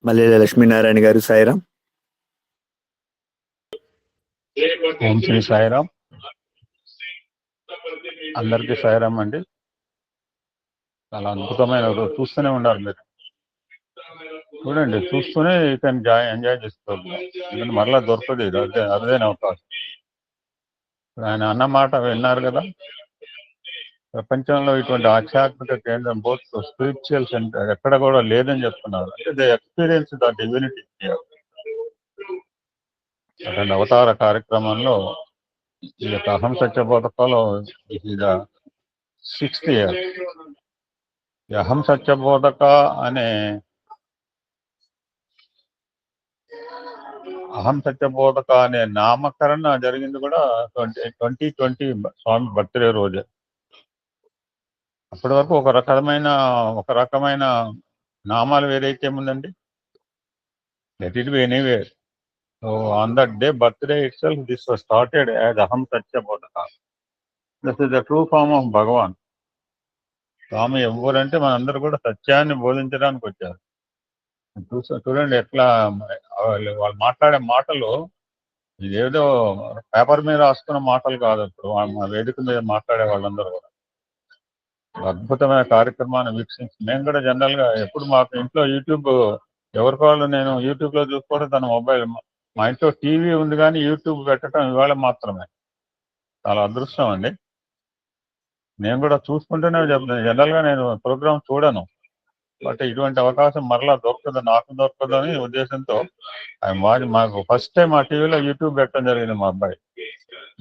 మల్లెల లక్ష్మీనారాయణ గారు. సాయిరాం. ఓం శ్రీ సాయిరాం. అందరికీ సాయిరాం అండి. చాలా అద్భుతమైన చూస్తూనే ఉండాలి మీరు, చూడండి, చూస్తూనే యూ కెన్ ఎంజాయ్ చేసుకోవాలి. మరలా దొరకదు ఇది, అదేనా అవకాశం. ఆయన అన్న మాట విన్నారు కదా, ప్రపంచంలో ఇటువంటి ఆధ్యాత్మిక కేంద్రం బోత్ స్పిరిచువల్ సెంటర్ ఎక్కడ కూడా లేదని చెప్తున్నారు. అంటే దే ఎక్స్పీరియన్స్ ద డివినిటీ. అటువంటి అవతార కార్యక్రమంలో ఈ యొక్క అహం సత్యబోధకలో ఇది 6th ఇయర్. ఈ అహం సత్యబోధక అనే నామకరణ జరిగింది కూడా 2020 స్వామి బర్త్డే రోజే. అప్పటి వరకు ఒక రకమైన నామాలు వేరైతే ఏముందండి, let it be anywhere. So on that day birthday itself this was started as అహం సత్యబోధక. This is the true form of భగవాన్. స్వామి ఎవరంటే మనందరూ కూడా సత్యాన్ని బోధించడానికి వచ్చారు. చూడండి ఎట్లా వాళ్ళు మాట్లాడే మాటలు ఇదేదో పేపర్ మీద రాసుకున్న మాటలు కాదు. ఇప్పుడు వేదిక మీద మాట్లాడే వాళ్ళందరూ కూడా అద్భుతమైన కార్యక్రమాన్ని వీక్షించి, నేను కూడా జనరల్ గా ఎప్పుడు మాకు ఇంట్లో యూట్యూబ్ ఎవరికి వాళ్ళు నేను యూట్యూబ్ లో చూసుకోవడం, తన మొబైల్, మా ఇంట్లో టీవీ ఉంది కానీ యూట్యూబ్ పెట్టడం ఇవాళ మాత్రమే. చాలా అదృష్టం అండి. నేను కూడా చూసుకుంటూనే చెప్తాను, జనరల్ గా నేను ప్రోగ్రామ్ చూడను, బట్ ఇటువంటి అవకాశం మరలా నాకు దొరకదు అని ఉద్దేశంతో మాకు ఫస్ట్ టైం ఆ టీవీలో యూట్యూబ్ పెట్టడం జరిగింది. మా అబ్బాయి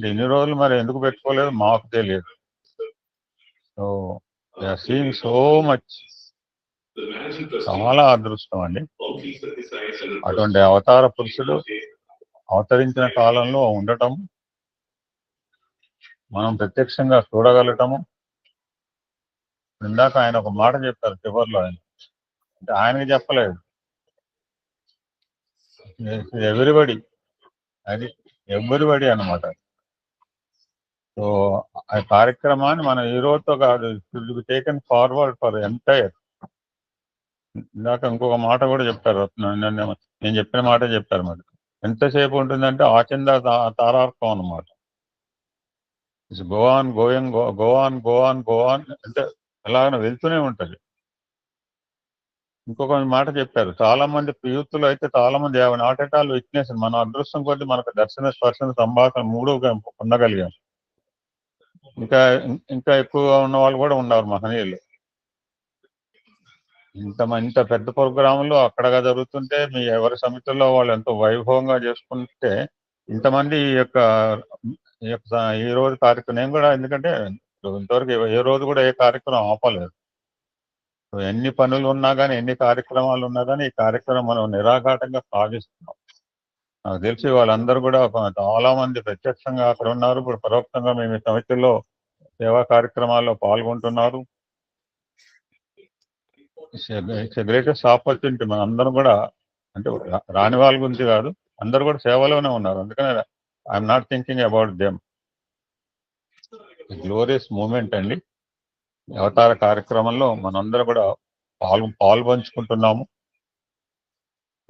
ఇన్ని రోజులు మరి ఎందుకు పెట్టుకోలేదు మాకు తెలియదు. సో సీయింగ్ సో మచ్, చాలా అదృష్టం అండి. అటువంటి అవతార పురుషుడు అవతరించిన కాలంలో ఉండటం, మనం ప్రత్యక్షంగా చూడగలటము. ఇందాక ఆయన ఒక మాట చెప్పారు చివరిలో, అంటే ఆయనకి చెప్పలేదు, ఎవ్రీబడి, అది ఎవ్రీబడి అనమాట. సో ఆ కార్యక్రమాన్ని మనం ఈ రోజుతో కాదు, టేకెన్ ఫార్వర్డ్ ఫర్ ఎంటైర్. ఇందాక ఇంకొక మాట కూడా చెప్పారు, నేను చెప్పిన మాట చెప్పారు. మరి ఎంతసేపు ఉంటుందంటే ఆచంద తారార్కం అనమాట. గోవాన్ గోయింగ్ గోవాన్ అంటే అలాగ వెళ్తూనే ఉంటుంది. ఇంకొక మాట చెప్పారు, చాలా మంది యూత్లో అయితే చాలా మంది నాట్ ఎట్ ఆల్ విట్నెస్. మన అదృష్టం కొద్ది మనకు దర్శన స్పర్శన సంభాషణ 3 పొందగలిగాం. ఇంకా ఎక్కువగా ఉన్న వాళ్ళు కూడా ఉన్నారు మహనీయులు. ఇంత పెద్ద ప్రోగ్రాములు అక్కడగా జరుగుతుంటే, మీ ఎవరి సమితుల్లో వాళ్ళు ఎంతో వైభవంగా చేసుకుంటే, ఇంతమంది ఈ రోజు కార్యక్రమం నేను కూడా, ఎందుకంటే ఇంతవరకు ఏ రోజు కూడా ఏ కార్యక్రమం ఆపలేదు. ఎన్ని పనులు ఉన్నా కానీ, ఎన్ని కార్యక్రమాలు ఉన్నా కానీ, ఈ కార్యక్రమం మనం నిరాఘాటంగా సాగిస్తున్నాం. నాకు తెలిసి వాళ్ళందరూ కూడా చాలా మంది ప్రత్యక్షంగా అక్కడ ఉన్నారు, ఇప్పుడు పరోక్షంగా మేము ఈ సమితిలో సేవా కార్యక్రమాల్లో పాల్గొంటున్నారు. It's greatest opportunity. మన అందరం కూడా, అంటే రాని వాళ్ళ గురించి కాదు, అందరూ కూడా సేవలోనే ఉన్నారు. అందుకనే I'm not thinking about them. Glorious moment అండి. అవతార కార్యక్రమంలో మనందరూ కూడా పాల్పంచుకుంటున్నాము.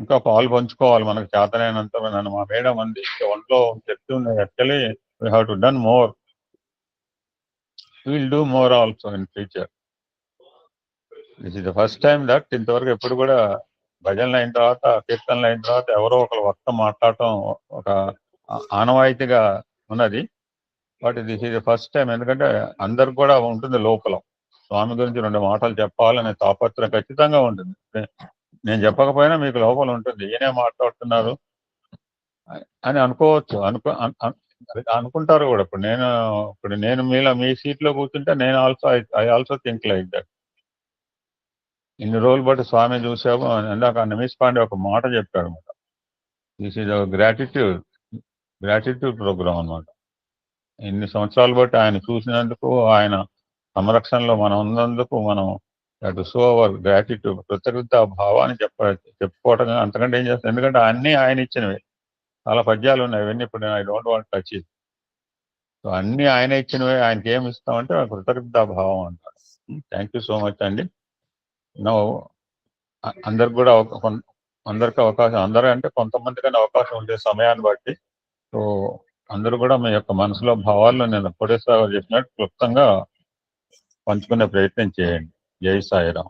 ఇంకా పాలు పంచుకోవాలి మనకు చేతనైనంత. నన్ను మా మేడం అంది, ఒంట్లో శక్తి ఉంది, actually we have to done more, will do more also in future. This is the first time that ఇంతవరకు ఎప్పుడు కూడా భజనలు అయిన తర్వాత, కీర్తనలు అయిన తర్వాత ఎవరో ఒకరు వక్త మాట్లాడటం ఒక ఆనవాయితీగా ఉన్నది. But this is the first time. ఎందుకంటే అందరికి కూడా ఉంటుంది లోపల, స్వామి గురించి 2 మాటలు చెప్పాలనే తాపత్రయం ఖచ్చితంగా ఉంటుంది. నేను చెప్పకపోయినా మీకు లోపల ఉంటుంది, ఈయనే మాట్లాడుతున్నారు అని అనుకోవచ్చు. అనుకుంటారు కూడా. ఇప్పుడు నేను మీ సీట్లో కూర్చుంటే నేను I also think like that. ఇన్ని రోజులు బట్టి స్వామి చూసాము. ఇందాక నిమిష్ పాండే ఒక మాట చెప్పాడు అనమాట, దిస్ ఈజ్ గ్రాటిట్యూడ్ ప్రోగ్రామ్ అనమాట. ఇన్ని సంవత్సరాలు బట్టి ఆయన చూసినందుకు, ఆయన సంరక్షణలో మనం ఉన్నందుకు మనం అటు షో అవర్ గ్రాటిట్యూడ్, కృతజ్ఞత భావాన్ని చెప్పుకోవటం అంతకంటే ఏం చేస్తాం. ఎందుకంటే అన్నీ ఆయన ఇచ్చినవి. చాలా పద్యాలు ఉన్నాయి, అవన్నీ ఇప్పుడు I don't want touch it. So అన్నీ ఆయన ఇచ్చినవి, ఆయనకి ఏమి ఇస్తామంటే కృతజ్ఞత భావం అంటారు. థ్యాంక్ యూ సో మచ్ అండి. అందరికి కూడా అందరికి అవకాశం, అందరూ అంటే కొంతమందికైనా అవకాశం ఉండే సమయాన్ని బట్టి. సో అందరూ కూడా మీ యొక్క మనసులో భావాలను నేను కోటేశ్వరరావు చెప్పినట్టు క్లుప్తంగా పంచుకునే ప్రయత్నం చేయండి. జై సాయిరాం.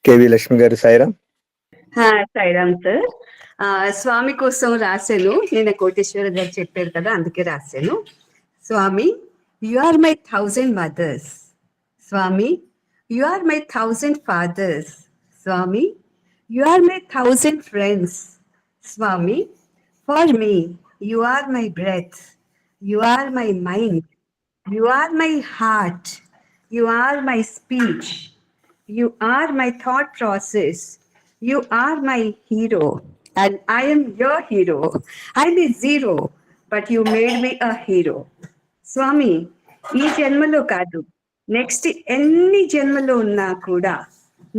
కేవి లక్ష్మి గారు సాయిరాం. సాయిరామ్ సార్. స్వామి కోసం రాశాను. నేను కోటేశ్వర గారు చెప్పారు కదా, అందుకే రాశాను. Swami, you are my 1000 mothers. Swami, you are my 1000 fathers. Swami, you are my 1000 friends. Swami, for me you are my breath, you are my mind, you are my heart, you are my speech, you are my thought process. You are my hero. And I am your hero. I'm a zero, but you made me a hero. స్వామి, ఈ జన్మలో కాదు, next ఎన్ని జన్మలో ఉన్నా కూడా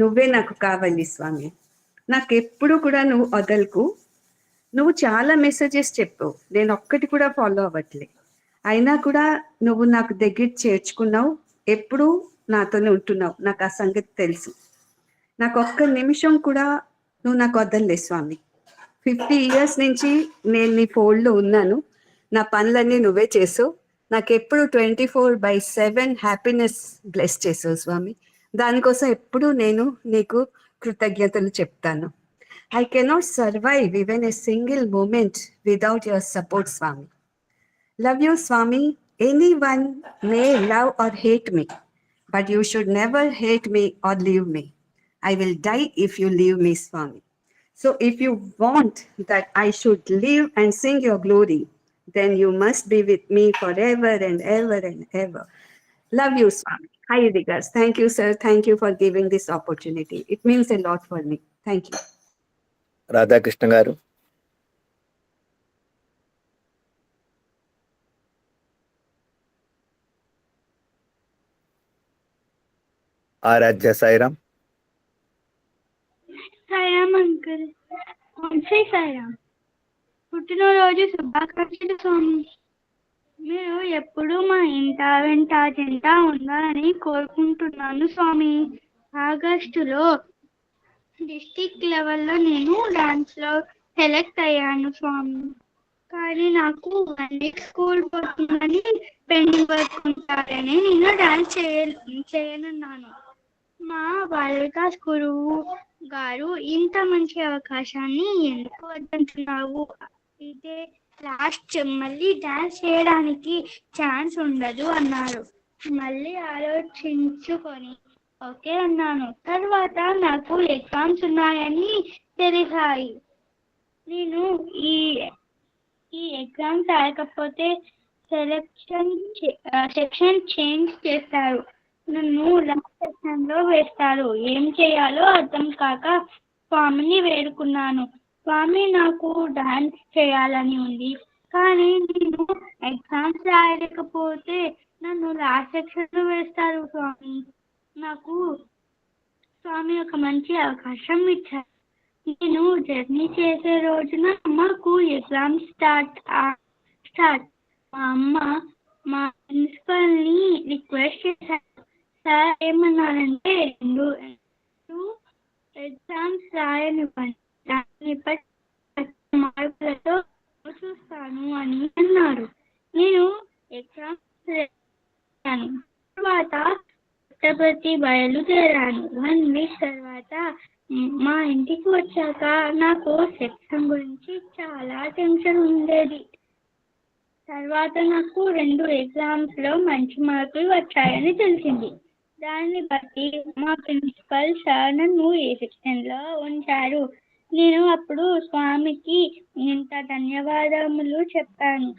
నువ్వే నాకు కావాలి స్వామి. నాకు ఎప్పుడు కూడా నువ్వు వదలకు. నువ్వు చాలా మెసేజెస్ చెప్పావు, నేను ఒక్కటి కూడా ఫాలో అవ్వట్లే. అయినా కూడా నువ్వు నాకు దగ్గర చేర్చుకున్నావు, ఎప్పుడు నాతోనే ఉంటున్నావు. నాకు ఆ సంగతి తెలుసు. నాకు ఒక్క నిమిషం కూడా నువ్వు నాకు వదలలే స్వామి. 50 years నుంచి నేను నీ ఫోల్డ్లో ఉన్నాను. నా పనులన్నీ నువ్వే చేసావు. నాకు ఎప్పుడు 24/7 హ్యాపీనెస్ బ్లెస్ చేసావు స్వామి. దానికోసం ఎప్పుడు నేను నీకు కృతజ్ఞతలు చెప్తాను. I cannot survive even a single moment without your support Swami. Love you Swami. Anyone may love or hate me, but you should never hate me or leave me. I will die if you leave me, Swami. So if you want that I should live and sing your glory, then you must be with me forever and ever and ever. Love you, Swami. High regards. Thank you, sir. Thank you for giving this opportunity. It means a lot for me. Thank you. Radhakrishna గారు. ఆరాధ్య Sairam. Sairam uncle. Shri Sairam. పుట్టినరోజు శుభాకాంక్షలు స్వామి. మీరు ఎప్పుడు మా ఇంట వెంట జంట ఉండాలని కోరుకుంటున్నాను స్వామి. ఆగస్టులో డిస్ట్రిక్ట్ లెవెల్లో నేను డాన్స్లో సెలెక్ట్ అయ్యాను స్వామి. కానీ నాకు 1 week స్కూల్ పోతుందని పెండింగ్ వర్క్ ఉంటారని నేను డాన్స్ చేయనున్నాను. మా బాలవికాస్ గురువు గారు ఇంత మంచి అవకాశాన్ని ఎందుకు వద్దంటున్నావు, ఇదే లాస్ట్, మళ్ళీ డాన్స్ చేయడానికి ఛాన్స్ ఉండదు అన్నారు. మళ్ళీ ఆలోచించుకొని ఓకే అన్నాను. తర్వాత నాకు ఎగ్జామ్స్ ఉన్నాయని తెలిసాయి. నేను ఈ ఎగ్జామ్స్ రాయకపోతే సెక్షన్ చేంజ్ చేస్తారు, నన్ను లాస్ట్ సెక్షన్ లో వేస్తారు. ఏం చేయాలో అర్థం కాక స్వామిని వేడుకున్నాను. స్వామి, నాకు డాన్స్ చేయాలని ఉంది, కానీ నేను ఎగ్జామ్స్ రాయలేకపోతే నన్ను లాస్ట్ సెక్షన్ లో వేస్తారు స్వామి. నాకు స్వామి ఒక మంచి అవకాశం ఇచ్చారు. నేను జర్నీ చేసే రోజున మాకు ఎగ్జామ్ స్టార్ట్. మా అమ్మ మా ప్రిన్సిపల్ ని రిక్వెస్ట్ చేశారు. సార్ ఏమన్నారంటే, 2 ఎగ్జామ్స్ రాయనివ్వండి, దాన్ని మార్కులతో చూస్తాను అని అన్నారు. నేను ఎగ్జామ్స్ రాశాను. తర్వాత పుట్టపర్తి బయలుదేరాను. 1 week తర్వాత మా ఇంటికి వచ్చాక నాకు సెక్షన్ గురించి చాలా టెన్షన్ ఉండేది. తర్వాత నాకు 2 ఎగ్జామ్స్ లో మంచి మార్కులు వచ్చాయని తెలిసింది. దాన్ని బట్టి మా ప్రిన్సిపల్ సార్ నన్ను ఏ సెక్షన్ లో ఉంచారు. నేను అప్పుడు స్వామికి ఇంత ధన్యవాదములు చెప్పాను.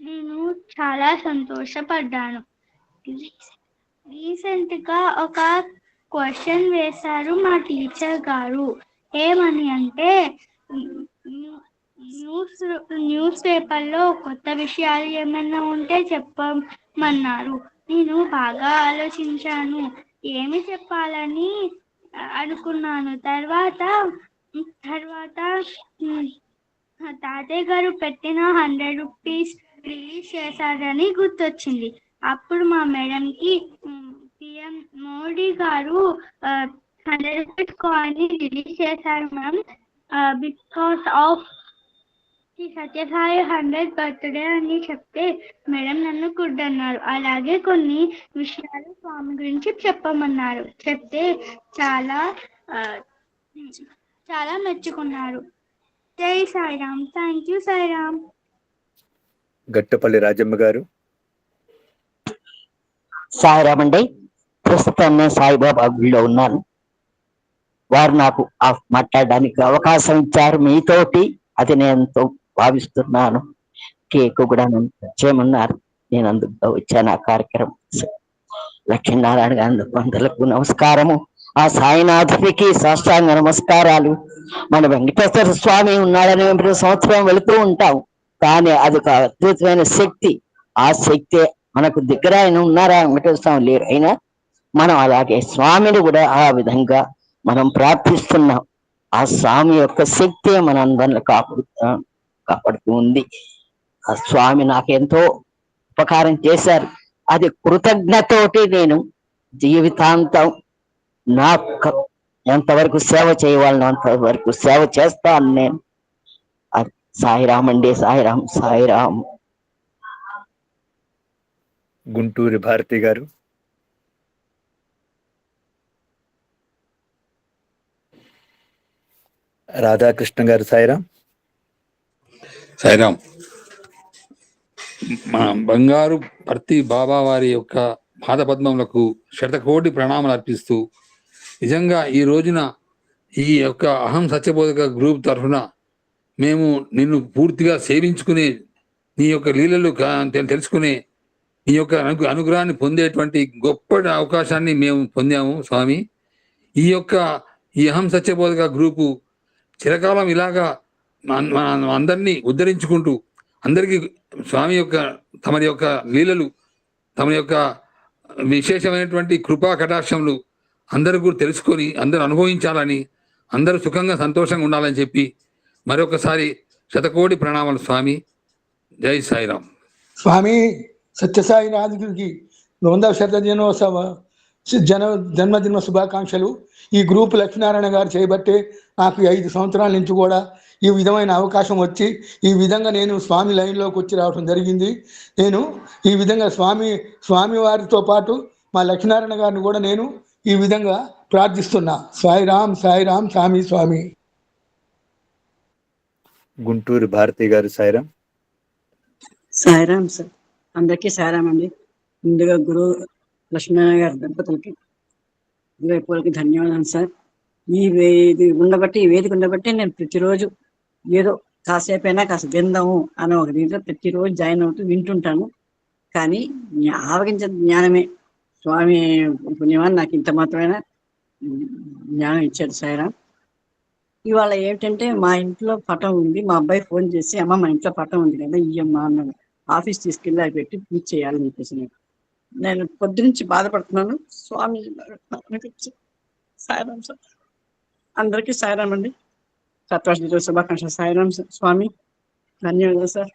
నేను చాలా సంతోషపడ్డాను. రీసెంట్ గా ఒక క్వశ్చన్ వేశారు మా టీచర్ గారు. ఏమని అంటే, న్యూస్ పేపర్లో కొత్త విషయాలు ఏమైనా ఉంటే చెప్పమన్నారు. నేను బాగా ఆలోచించాను, ఏమి చెప్పాలని అనుకున్నాను. తర్వాత తాతయ్య గారు పెట్టిన 100 rupees రిలీజ్ చేశారని గుర్తొచ్చింది. అప్పుడు మా మేడంకి పిఎం మోడీ గారు 100 కాయిన్ రిలీజ్ చేశారు ma'am, because of Shri Sathya Sai 100th birthday అని చెప్తే మేడం నన్ను గుడ్ అన్నారు. అలాగే కొన్ని విషయాలు స్వామి గురించి చెప్పమన్నారు. చెప్తే చాలా చాలా మెచ్చుకున్నారు. జై సాయిరామ్. Thank you Sairam. గట్టపల్లి రాజమ్మ గారు. సాయిరామ్ అండి. ప్రస్తుతం నేను సాయిబాబా గుడిలో ఉన్నాను. వారు నాకు మాట్లాడడానికి అవకాశం ఇచ్చారు మీతోటి, అది నేను ఎంతో భావిస్తున్నాను. కేక్ కూడా చేయమన్నారు, నేను అందుకు వచ్చాను. ఆ కార్యక్రమం లక్ష్మీనారాయణ గారి వందలకు నమస్కారము. ఆ సాయినాథుడికి సాష్టాంగ నమస్కారాలు. మన వెంకటేశ్వర స్వామి ఉన్నాడని ప్రతి సంవత్సరం వెళుతూ ఉంటాం, కానీ అది ఒక అద్భుతమైన శక్తి. ఆ శక్తి మనకు దగ్గర ఆయన ఉన్నారా, వెంకటేశ్వర స్వామి లేరు, అయినా మనం అలాగే స్వామిని కూడా ఆ విధంగా మనం ప్రార్థిస్తున్నాం. ఆ స్వామి యొక్క శక్తి మన అందరిని కాపాడుతూ ఉంది. ఆ స్వామి నాకెంతో ఉపకారం చేశారు. అది కృతజ్ఞతతోటి నేను జీవితాంతం నాకు ఎంతవరకు సేవ చేయవాలను అంతవరకు సేవ చేస్తాను నేను. సాయిరామ్ అండి. సాయిరామ్. సాయిరామ్. గుంటూరి భారతి గారు. రాధాకృష్ణ గారు. సాయిరామ్. సాయిరామ్. మా బంగారు భర్తీ బాబా వారి యొక్క పాదపద్మములకు శతకోటి ప్రణామాలు అర్పిస్తూ, నిజంగా ఈ రోజున ఈ యొక్క అహం సత్యబోధక గ్రూప్ తరఫున మేము నిన్ను పూర్తిగా సేవించుకునే, నీ యొక్క లీలలు తెలుసుకునే, నీ యొక్క అనుగ్రహాన్ని పొందేటువంటి గొప్ప అవకాశాన్ని మేము పొందాము స్వామి. ఈ అహం సత్యబోధక గ్రూపు చిరకాలం ఇలాగా అందరినీ ఉద్ధరించుకుంటూ, అందరికీ స్వామి యొక్క తమరి యొక్క లీలలు, తమ యొక్క విశేషమైనటువంటి కృపా కటాక్షములు అందరూ కూడా తెలుసుకొని అందరూ అనుభవించాలని, అందరూ సుఖంగా సంతోషంగా ఉండాలని చెప్పి మరొకసారి శతకోటి ప్రణామాలు స్వామి. జై సాయిరామ్. స్వామి సత్యసాయినాథుడికి 100వ శత దినోత్సవ జన్మదిన శుభాకాంక్షలు. ఈ గ్రూప్ లక్ష్మీనారాయణ గారు చేయబట్టే నాకు 5 సంవత్సరాల నుంచి కూడా ఈ విధమైన అవకాశం వచ్చి, ఈ విధంగా నేను స్వామి లైన్లోకి వచ్చి రావడం జరిగింది. నేను ఈ విధంగా స్వామి వారితో పాటు మా లక్ష్మీనారాయణ గారిని కూడా నేను ఈ విధంగా ప్రార్థిస్తున్నా. సాయిరామ్. సాయిరామ్. స్వామి స్వామి. గుంటూరు భారతి గారు. సాయిరామ్. సాయిరామ్ సార్. అందరికీ సాయిరామ్ అండి. ముందుగా గురు లక్ష్మీనారాయణ గారి దంపతులకి హృదయపూర్వక ధన్యవాదాలు సార్. ఈ వేదిక ఉండబట్టి నేను ప్రతిరోజు ఏదో కాసేపైనా కాస్త విందాము అని ఒక దీంట్లో ప్రతిరోజు జాయిన్ అవుతూ వింటుంటాను. కానీ ఆవగించే జ్ఞానమే స్వామి పుణ్యమాన్ని నాకు ఇంత మాత్రమే జ్ఞానం ఇచ్చాడు సాయిరామ్. ఇవాళ ఏమిటంటే మా ఇంట్లో పటం ఉంది. మా అబ్బాయి ఫోన్ చేసి, అమ్మ మా ఇంట్లో పటం ఉంది కదా ఇయ్యమ్మ అన్నాడు. ఆఫీస్ తీసుకెళ్ళి అవి పెట్టి పూజ చేయాలని చెప్పేసి నేను పొద్దునుంచి బాధపడుతున్నాను. స్వామి సాయిరామ్ సార్. అందరికీ సాయిరామ్ అండి. సత్వాష శుభాకాంక్ష. సాయిరామ్ స్వామి. ధన్యవాదాలు సార్.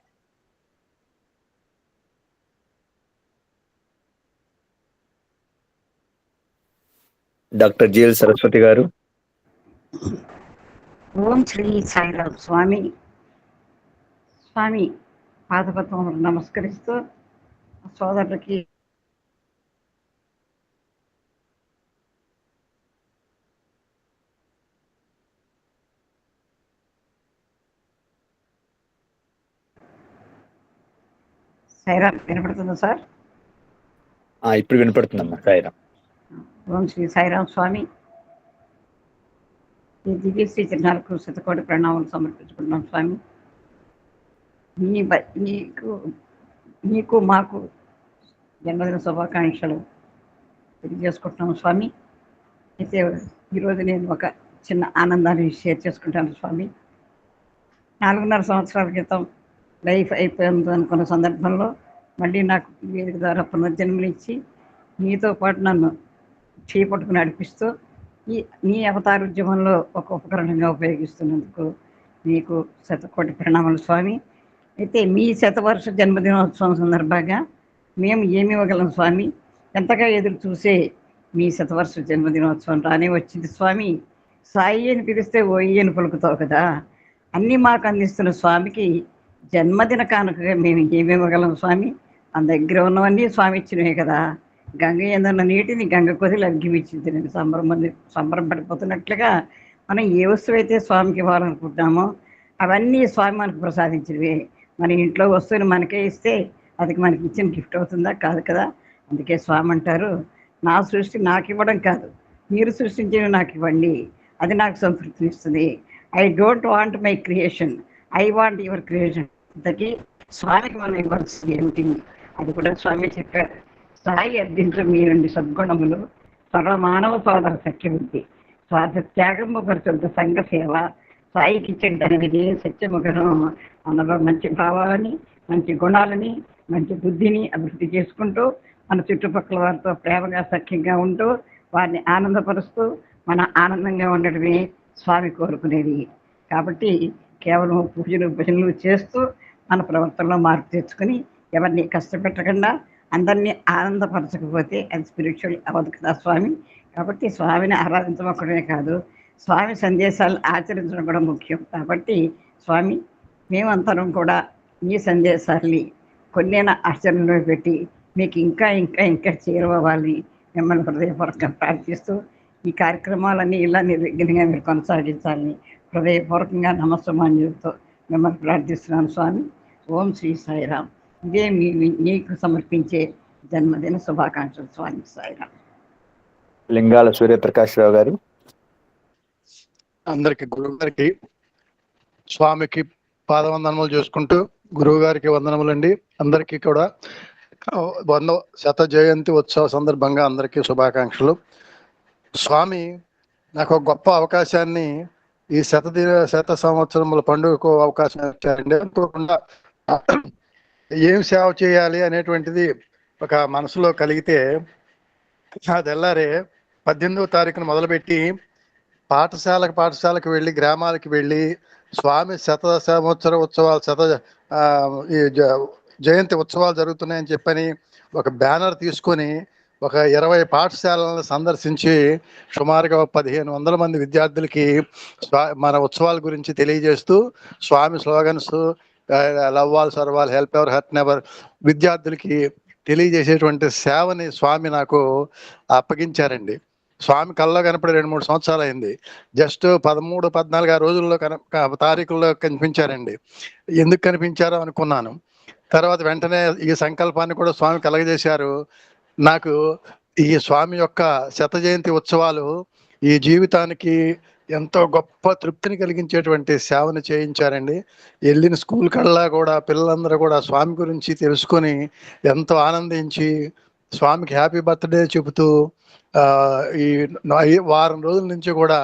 డాక్టర్ జిఎల్ సరస్వతి గారు. ఓం శ్రీ సాయిరామ్. స్వామి పాదపద్మములు నమస్కరిస్తూ సోదరులకి సాయిరామ్. వినపడుతుందా సార్? ఇప్పుడు వినపడుతుందమ్మా. సాయిరామ్. ఓం శ్రీ సాయిరామ్. స్వామి ఈ దివ్యశ్రీ చిహ్నాలకు శతకోటి ప్రణామాలు సమర్పించుకుంటున్నాం స్వామి. నీకు మాకు జన్మదిన శుభాకాంక్షలు తెలియజేసుకుంటున్నాము స్వామి. అయితే ఈరోజు నేను ఒక చిన్న ఆనందాన్ని షేర్ చేసుకుంటాను స్వామి. 4.5 సంవత్సరాల క్రితం లైఫ్ అయిపోయింది అనుకున్న సందర్భంలో మళ్ళీ నాకు వేదిక ద్వారా పునర్జన్మనిచ్చి నీతో పాటు నన్ను చేపట్టుకుని నడిపిస్తూ నీ అవతార ఉద్యమంలో ఒక ఉపకరణంగా ఉపయోగిస్తున్నందుకు నీకు శతకోటి ప్రణామాలు స్వామి. అయితే మీ శతవర్ష జన్మదినోత్సవం సందర్భంగా మేము ఏమి ఇవ్వగలం స్వామి? ఎంతగా ఎదురు చూసే మీ శతవర్ష జన్మదినోత్సవం రానే వచ్చింది స్వామి. సాయి అని పిలిస్తే ఓయి అని పలుకుతావు కదా. అన్నీ మాకు అందిస్తున్న స్వామికి జన్మదిన కానుకగా మేము ఏమి ఇవ్వగలం స్వామి? మన దగ్గర ఉన్నవన్నీ స్వామి ఇచ్చినవే కదా. గంగ ఏదన్న నీటిని గంగ కొద్ది అగ్గిమిచ్చింది. నేను సంబరపడిపోతున్నట్లుగా మనం ఏ వస్తువు అయితే స్వామికి ఇవ్వాలనుకుంటున్నామో అవన్నీ స్వామి మనకు ప్రసాదించినవే. మన ఇంట్లో వస్తువుని మనకే ఇస్తే అది మనకి ఇచ్చిన గిఫ్ట్ అవుతుందా? కాదు కదా. అందుకే స్వామి అంటారు, నా సృష్టి నాకు ఇవ్వడం కాదు, మీరు సృష్టించినవి నాకు ఇవ్వండి, అది నాకు సంతృప్తినిస్తుంది. I don't want my creation, I want your creation. ఇంతకీ స్వామికి మనం ఇవ్వాల్సింది ఏమిటి? అది కూడా స్వామి చెప్పారు. సాయి అర్థించు మీరండి సద్గుణములు, సర్వ మానవ సోదర సఖ్యమితి, స్వార్థ త్యాగము పరుచుంత సంఘ సేవ, సాయికి ఇచ్చేటనేది సత్యముఖం. అందులో మంచి భావాలని, మంచి గుణాలని, మంచి బుద్ధిని అభివృద్ధి చేసుకుంటూ మన చుట్టుపక్కల వారితో ప్రేమగా సఖ్యంగా ఉంటూ వారిని ఆనందపరుస్తూ మన ఆనందంగా ఉండడమే స్వామి కోరుకునేది. కాబట్టి కేవలం పూజలు భజనలు చేస్తూ మన ప్రవర్తనలో మార్పు తెచ్చుకొని ఎవరిని కష్టపెట్టకుండా అందరినీ ఆనందపరచకపోతే అది స్పిరిచువల్ అవ్వదు కదా స్వామి. కాబట్టి స్వామిని ఆరాధించమొక్కడమే కాదు, స్వామి సందేశాలు ఆచరించడం కూడా ముఖ్యం. కాబట్టి స్వామి, మేమంతరం కూడా మీ సందేశాలని కొన్నైనా ఆచరణలో పెట్టి మీకు ఇంకా ఇంకా ఇంకా చేరువవ్వాలి మిమ్మల్ని హృదయపూర్వకంగా ప్రార్థిస్తూ ఈ కార్యక్రమాలన్నీ ఇలా నిర్విఘ్నంగా మీరు కొనసాగించాలని హృదయపూర్వకంగా నమస్సమాన్యులతో మిమ్మల్ని ప్రార్థిస్తున్నాను స్వామి. ఓం శ్రీ సాయిరామ్. ఇదే మీకు సమర్పించే జన్మదిన శుభాకాంక్షలు స్వామి. సాయిరామ్. లింగాల సూర్యప్రకాశ్రావు గారు. అందరికి గురువు గారికి స్వామికి పాదవందనములు చేసుకుంటూ గురువు గారికి వందనములండి. అందరికీ కూడా 100వ శత జయంతి ఉత్సవ సందర్భంగా అందరికీ శుభాకాంక్షలు. స్వామి నాకు ఒక గొప్ప అవకాశాన్ని ఈ శత సంవత్సరముల పండుగకు అవకాశం ఇచ్చారండి. అనుకోకుండా ఏం సేవ చేయాలి అనేటువంటిది ఒక మనసులో కలిగితే తెల్లారే 18వ తారీఖున మొదలుపెట్టి పాఠశాలకు వెళ్ళి గ్రామాలకు వెళ్ళి స్వామి సంవత్సర ఉత్సవాలు ఈ జయంతి ఉత్సవాలు జరుగుతున్నాయని చెప్పని ఒక బ్యానర్ తీసుకొని ఒక 20 పాఠశాలలను సందర్శించి సుమారుగా 1500 మంది విద్యార్థులకి మన ఉత్సవాల గురించి తెలియజేస్తూ Swami slogans love all serve all help ever hurt never విద్యార్థులకి తెలియజేసేటువంటి సేవని స్వామి నాకు అప్పగించారండి. స్వామి కల్లో కనపడి 2-3 సంవత్సరాలు అయింది. జస్ట్ 13-14 రోజుల్లో తారీఖుల్లో కనిపించారండి. ఎందుకు కనిపించారో అనుకున్నాను. తర్వాత వెంటనే ఈ సంకల్పాన్ని కూడా స్వామి కలగజేశారు. నాకు ఈ స్వామి యొక్క శత జయంతి ఉత్సవాలు ఈ జీవితానికి ఎంతో గొప్ప తృప్తిని కలిగించేటువంటి సేవను చేయించారండి. వెళ్ళిన స్కూల్ కల్లా కూడా పిల్లలందరూ కూడా స్వామి గురించి తెలుసుకొని ఎంతో ఆనందించి స్వామికి హ్యాపీ బర్త్డే చెబుతూ ఈ వారం రోజుల నుంచి కూడా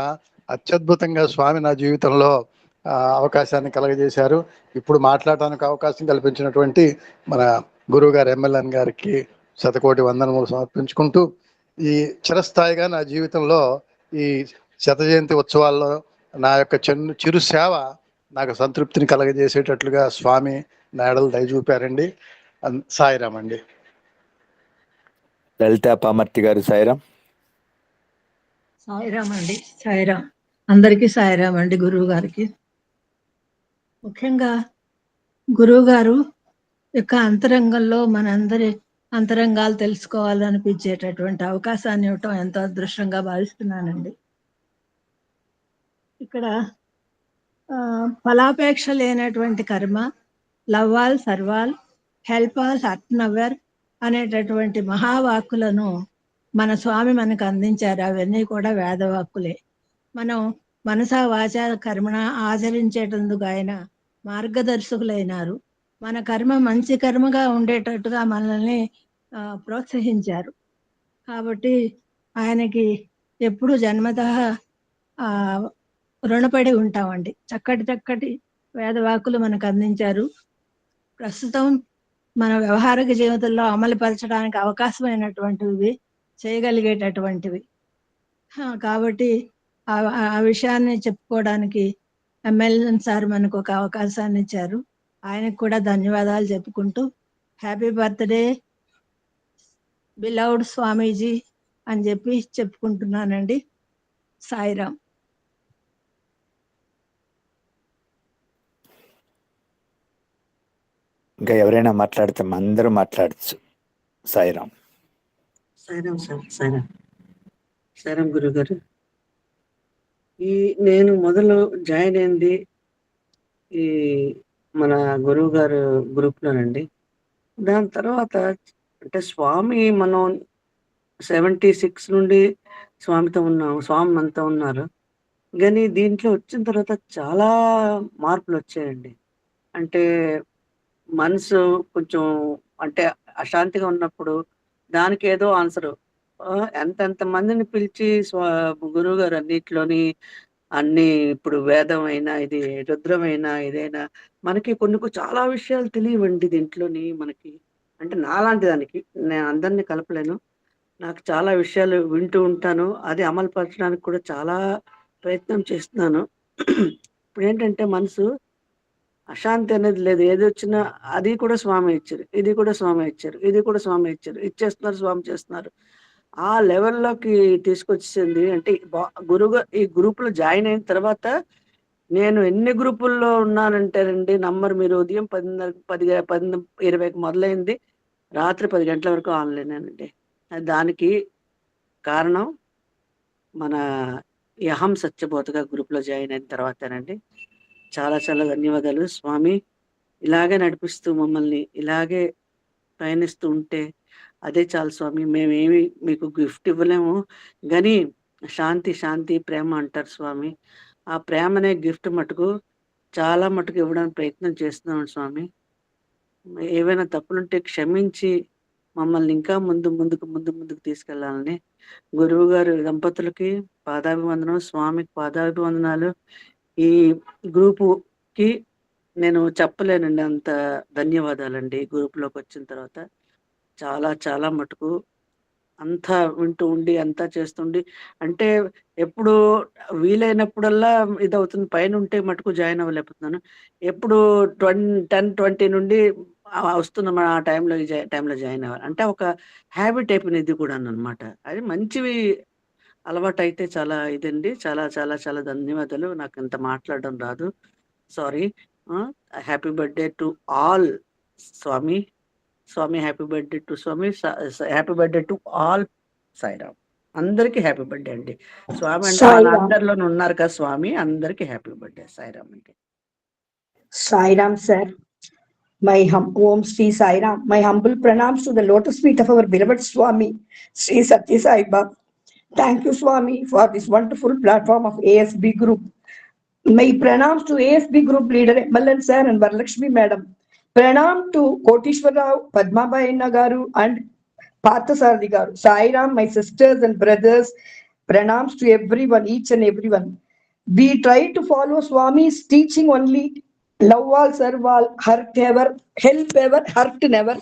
అత్యద్భుతంగా స్వామి నా జీవితంలో అవకాశాన్ని కలగజేశారు. ఇప్పుడు మాట్లాడటానికి అవకాశం కల్పించినటువంటి మన గురువు గారు ఎమ్మెల్యే గారికి శతకోటి వందనములు సమర్పించుకుంటూ ఈ చిరస్థాయిగా నా జీవితంలో ఈ శత జయంతి ఉత్సవాల్లో నా యొక్క చిరు సేవ నాకు సంతృప్తిని కలగజేసేటట్లుగా స్వామి నా ఎడలు దయ చూపారండి. సాయిరామ్ అండి. లలితా పామర్తి గారు. సాయిరామ్. సాయిరామ్ అండి. సాయిరామ్. అందరికీ సాయిరామ్ అండి. గురువు గారికి ముఖ్యంగా గురువు గారు యొక్క అంతరంగంలో మనందరి అంతరంగాలు తెలుసుకోవాలనిపించేటటువంటి అవకాశాన్ని ఇవ్వటం ఎంతో అదృష్టంగా భావిస్తున్నానండి. ఇక్కడ ఫలాపేక్ష లేనటువంటి కర్మ, love all serve all, help all hurt never అనేటటువంటి మహావాక్కులను మన స్వామి మనకు అందించారు. అవన్నీ కూడా వేదవాక్కులే. మనం మనసా వాచ కర్మణ ఆచరించేటందుకు ఆయన మార్గదర్శకులైనారు. మన కర్మ మంచి కర్మగా ఉండేటట్టుగా మనల్ని ప్రోత్సహించారు. కాబట్టి ఆయనకి ఎప్పుడు జన్మతః రుణపడి ఉంటామండి. చక్కటి వేదవాక్కులు మనకు అందించారు. ప్రస్తుతం మన వ్యవహారిక జీవితంలో అమలు పరచడానికి అవకాశమైనటువంటివి, చేయగలిగేటటువంటివి. కాబట్టి ఆ విషయాన్ని చెప్పుకోవడానికి ఎమ్మెల్యే సార్ మనకు ఒక అవకాశాన్ని ఇచ్చారు. ఆయనకు కూడా ధన్యవాదాలు చెప్పుకుంటూ హ్యాపీ బర్త్డే బిలౌడ్ స్వామీజీ అని చెప్పి చెప్పుకుంటున్నానండి. సాయిరామ్. ఇంకా ఎవరైనా మాట్లాడితే అందరూ మాట్లాడచ్చు. సాయిరామ్. సాయిరామ్ సార్. సాయిరామ్ గురువు గారు. నేను మొదలు జాయిన్ అయింది ఈ మన గురువు గారు గ్రూప్లోనండి. దాని తర్వాత అంటే స్వామి మనం 76 నుండి స్వామి మనతో ఉన్నారు. కానీ దీంట్లో వచ్చిన తర్వాత చాలా మార్పులు వచ్చాయండి. అంటే మనసు కొంచెం అంటే అశాంతిగా ఉన్నప్పుడు దానికి ఏదో ఆన్సరు ఎంత మందిని పిలిచి గురువు గారు అన్నిట్లోని అన్ని ఇప్పుడు వేదం అయినా ఇది రుద్రమైనా ఇదైనా మనకి కొన్ని చాలా విషయాలు తెలియవండి దీంట్లోని మనకి. అంటే నాలాంటి దానికి నేను అందరినీ కలపలేను. నాకు చాలా విషయాలు వింటూ ఉంటాను. అది అమలు పరచడానికి కూడా చాలా ప్రయత్నం చేస్తున్నాను. ఇప్పుడు ఏంటంటే మనసు అశాంతి అనేది లేదు. ఏది వచ్చినా అది కూడా స్వామి ఇచ్చారు, ఇది కూడా స్వామి ఇచ్చారు, ఇది కూడా స్వామి ఇచ్చారు, ఇచ్చేస్తున్నారు, స్వామి చేస్తున్నారు. ఆ లెవెల్లోకి తీసుకొచ్చింది. అంటే గురువుగా ఈ గ్రూప్లో జాయిన్ అయిన తర్వాత నేను ఎన్ని గ్రూపుల్లో ఉన్నానంటేనండి నంబర్ మీరు ఉదయం 10:20కి మొదలైంది, రాత్రి 10 గంటల వరకు ఆన్లైన్ అండి. దానికి కారణం మన ఈ అహం సత్యబోధగా గ్రూప్లో జాయిన్ అయిన తర్వాతేనండి. చాలా చాలా ధన్యవాదాలు స్వామి. ఇలాగే నడిపిస్తూ మమ్మల్ని ఇలాగే పయనిస్తూ ఉంటే అదే చాలు స్వామి. మేమేమి మీకు గిఫ్ట్ ఇవ్వలేము, కానీ శాంతి ప్రేమ అంటారు స్వామి. ఆ ప్రేమ అనే గిఫ్ట్ మటుకు చాలా మటుకు ఇవ్వడానికి ప్రయత్నం చేస్తున్నాం స్వామి. ఏవైనా తప్పులుంటే క్షమించి మమ్మల్ని ఇంకా ముందుకు తీసుకెళ్లాలని గురువు గారు దంపతులకి పాదాభివందనం, స్వామికి పాదాభివందనాలు. ఈ గ్రూపుకి నేను చెప్పలేనండి అంత ధన్యవాదాలండి. గ్రూప్లోకి వచ్చిన తర్వాత చాలా మటుకు అంతా వింటూ ఉండి అంతా చేస్తుండి అంటే ఎప్పుడు వీలైనప్పుడల్లా ఇదవుతుంది. పైన ఉంటే మటుకు జాయిన్ అవ్వలేకపోతున్నాను. ఎప్పుడు 10-20 నుండి వస్తున్నాం ఆ టైంలో జాయిన్ అవ్వాలి అంటే ఒక హ్యాబిట్ అయిపోయింది ఇది కూడా అనమాట. అది మంచివి అలవాటు అయితే చాలా ఇదండి. చాలా ధన్యవాదాలు. నాకు ఇంత మాట్లాడడం రాదు, sorry. Happy birthday to all Swami. Happy birthday to Swami. Happy birthday to all. Sairam. అందరికి హ్యాపీ బర్త్డే అండి. స్వామి అంటే మన అందరిలోనే ఉన్నారు కదా స్వామి. అందరికి హ్యాపీ బర్త్డే. సాయిరామ్ అండి. Sairam sir, Om Sri Sairam. My humble pranams to the lotus feet of our beloved Swami, Sri Satya Sai Baba. Thank you Swami for this wonderful platform of ASB group. My pranams to ASB group leader MLN sir and Varalakshmi madam. Pranam to Kotishwarrao, Padmabai Nagaru and Parthasarathi garu. Sairam, my sisters and brothers. Pranams to everyone, each and everyone. We try to follow Swami's teaching only. Love all, serve all, hurt ever, help ever, hurt never.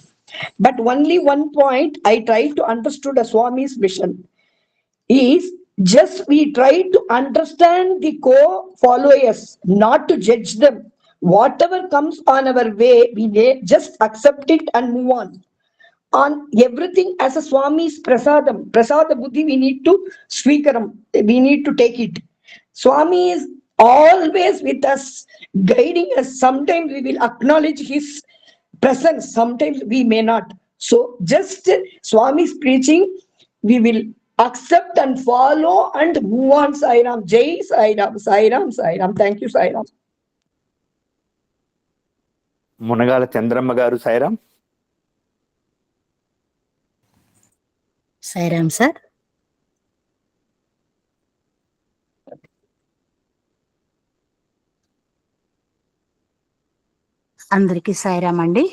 But only one point I try to understood a Swami's mission is just we try to understand the co-followers, not to judge them. Whatever comes on our way, we just accept it and move on everything as a Swami's prasadam. Prasada buddhi we need to swikaram, we need to take it. Swami is always with us, guiding us. Sometimes we will acknowledge his presence, sometimes we may not. So just Swami's preaching we will accept and follow and move on. Sairam. Jai Sairam. Sairam. Thank you Sairam. Munagala Chandramma గారు. Sairam. Sairam sir. అందరికీ సాయిరామ్ అండి.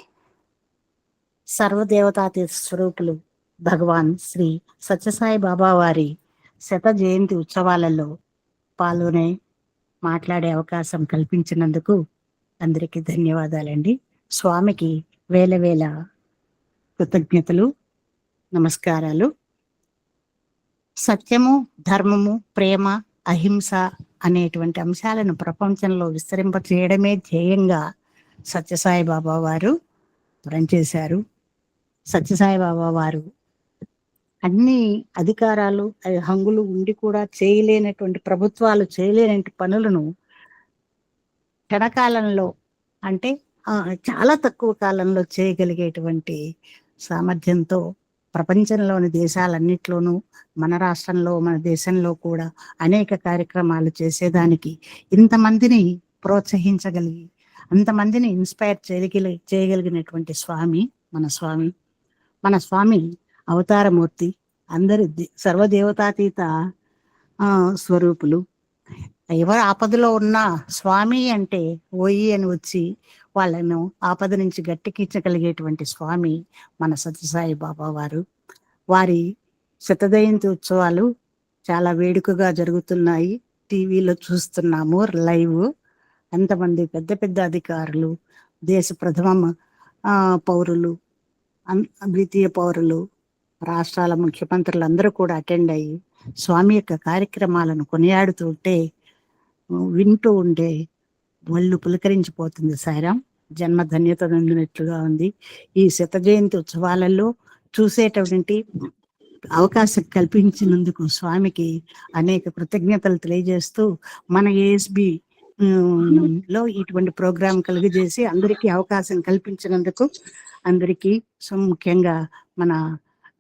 సర్వదేవతాతీత స్వరూపులు భగవాన్ శ్రీ సత్యసాయి బాబా వారి 100వ జయంతి ఉత్సవాలలో పాల్గొనే మాట్లాడే అవకాశం కల్పించినందుకు అందరికీ ధన్యవాదాలండి. స్వామికి వేల కృతజ్ఞతలు, నమస్కారాలు. సత్యము, ధర్మము, ప్రేమ, అహింస అనేటువంటి అంశాలను ప్రపంచంలో విస్తరింప చేయడమే ధ్యేయంగా సత్యసాయి బాబా వారు పనిచేశారు. సత్యసాయి బాబా వారు అన్ని అధికారాలు హంగులు ఉండి కూడా చేయలేనటువంటి, ప్రభుత్వాలు చేయలేనటువంటి పనులను క్షణకాలంలో అంటే చాలా తక్కువ కాలంలో చేయగలిగేటువంటి సామర్థ్యంతో ప్రపంచంలోని దేశాలన్నిట్లోనూ మన రాష్ట్రంలో మన దేశంలో కూడా అనేక కార్యక్రమాలు చేసేదానికి ఇంతమందిని ప్రోత్సహించగలిగి అంతమందిని ఇన్స్పైర్ చేయగలిగినటువంటి స్వామి మన స్వామి అవతారమూర్తి, అందరి సర్వదేవతాతీత స్వరూపులు. ఎవరు ఆపదలో ఉన్న స్వామి అంటే ఓయి అని వచ్చి వాళ్ళను ఆపద నుంచి గట్టెక్కించగలిగేటువంటి స్వామి మన సత్యసాయి బాబా వారు. వారి శతజయంతి ఉత్సవాలు చాలా వేడుకగా జరుగుతున్నాయి. టీవీలో చూస్తున్నాము లైవ్. అంతమంది పెద్ద పెద్ద అధికారులు, దేశ ప్రథమ పౌరులు, ద్వితీయ పౌరులు, రాష్ట్రాల ముఖ్యమంత్రులు అందరూ కూడా అటెండ్ అయ్యి స్వామి యొక్క కార్యక్రమాలను కొనియాడుతుంటే వింటూ ఉంటే ఒళ్ళు పులకరించిపోతుంది. సాయిరాం, జన్మ ధన్యత పొందినట్లుగా ఉంది. ఈ శత జయంతి ఉత్సవాలలో చూసేటువంటి అవకాశం కల్పించినందుకు స్వామికి అనేక కృతజ్ఞతలు తెలియజేస్తూ, మన ఏఎస్బి లో ఇటువంటి ప్రోగ్రాం కలిగజేసి అందరికీ అవకాశం కల్పించినందుకు అందరికీ ముఖ్యంగా మన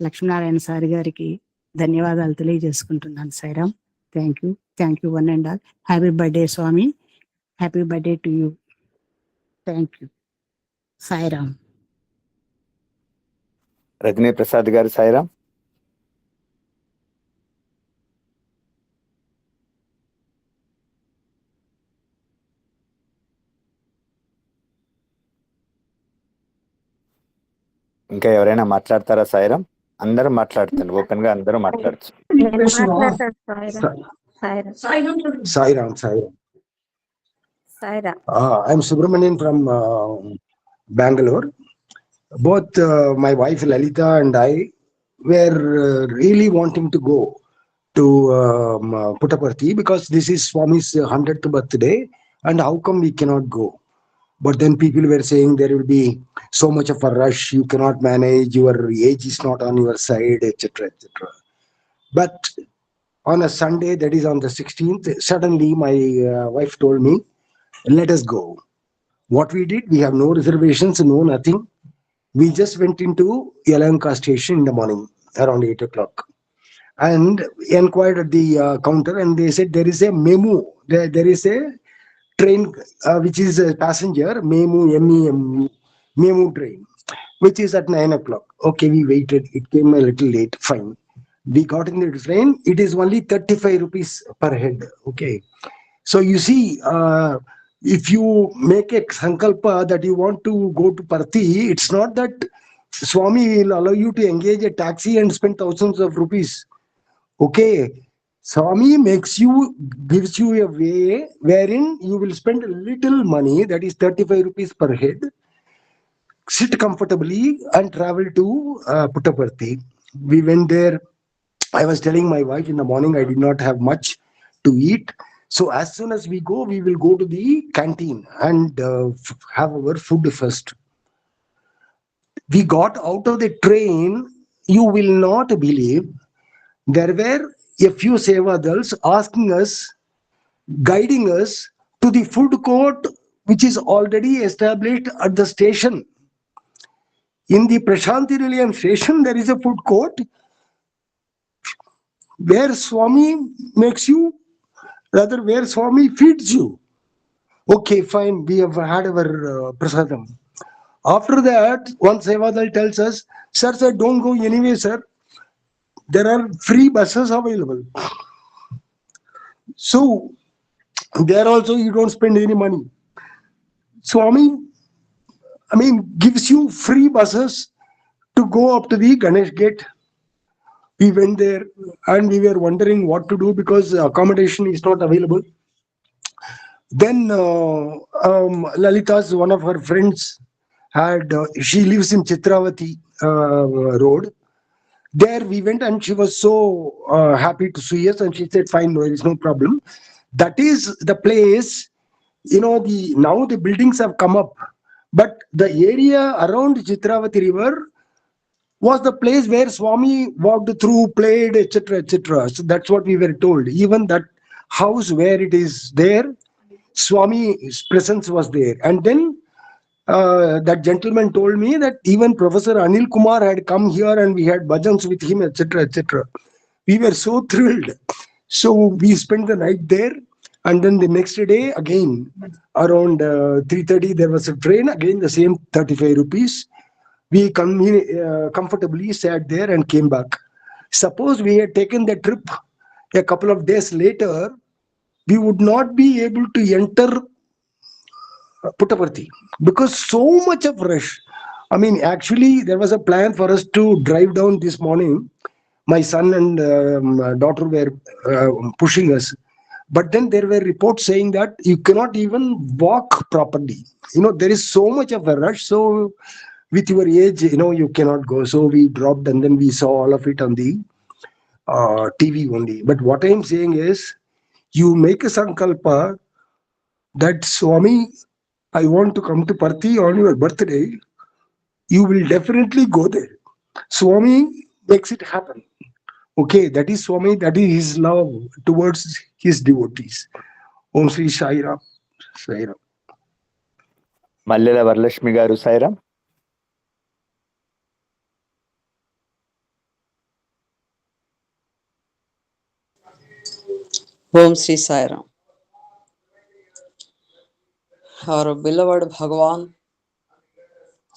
లక్ష్మీనారాయణ సార్ గారికి ధన్యవాదాలు తెలియజేసుకుంటున్నాను. Sairam, thank you one and all. Happy birthday Swami, happy birthday to you. Thank you. Sairam. Rajani Prasad గారు సాయిరామ్. ఇంకా ఎవరైనా మాట్లాడతారా సాయిరామ్? అందరూ మాట్లాడుతారు, ఓపెన్ గా అందరూ మాట్లాడచ్చు. Sairam. I'm Subramanian from Bangalore. Both my wife Lalita and I were really wanting to go to Puttaparthi because this is Swami's 100th birthday, and how come we cannot go? But then people were saying there will be so much of a rush, you cannot manage, your age is not on your side, etc., etc. But on a Sunday, that is on the 16th, suddenly my wife told me, let us go. What we did, we have no reservations, no nothing. We just went into Yelahanka station in the morning around 8 o'clock and inquired at the counter, and they said there is a memo, there is a train which is a passenger memo train, which is at 9 o'clock. Okay, we waited, it came a little late, fine. We got in the train, it is only 35 rupees per head. Okay, so you see, if you make a sankalpa that you want to go to Parthi, it's not that Swami will allow you to engage a taxi and spend thousands of rupees. Okay, Swami gives you a way wherein you will spend a little money, that is 35 rupees per head, sit comfortably and travel to Puttaparthi. We went there. I was telling my wife in the morning I did not have much to eat. So as soon as we go, we will go to the canteen and have our food first. We got out of the train, you will not believe, there were a few sevadals asking us, guiding us to the food court which is already established at the station. In the Prashanti Nilayam station, there is a food court where Swami makes you, rather where Swami feeds you. Okay, fine, we have had our prasadam. After that, one Sevadal tells us, sir, don't go anyway, sir. There are free buses available. So, there also you don't spend any money. Swami, gives you free buses to go up to the Ganesh gate. We went there and we were wondering what to do because accommodation is not available. Then Lalita's one of her friends she lives in Chitravati road. There we went and she was so happy to see us, and she said, fine, there is no problem. That is the place, now the buildings have come up But the area around Chitravati river was the place where Swami walked through, played, etc., etc. So that's what we were told. Even that house where it is there, Swami's presence was there. And then that gentleman told me that even Professor Anil Kumar had come here and we had bhajans with him, etc., etc. We were so thrilled. So we spent the night there, and then the next day again around 3:30 there was a train, again the same 35 rupees. We comfortably sat there and came back. Suppose we had taken the trip a couple of days later, we would not be able to enter Puttaparthi because so much of rush. I mean, actually, there was a plan for us to drive down this morning. My son and daughter were pushing us. But then there were reports saying that you cannot even walk properly. There is so much of a rush. So with your age, you cannot go. So we dropped and then we saw all of it on the TV only. But what I am saying is, you make a sankalpa that Swami, I want to come to Parthi on your birthday, you will definitely go there. Swami makes it happen. Okay, that is Swami, that is his love towards his devotees. Om Sri Sai Ram. Sai Ram. మల్లెల వరలక్ష్మి గారు Sairam. Om Sri Sai Ram. Our beloved Bhagavan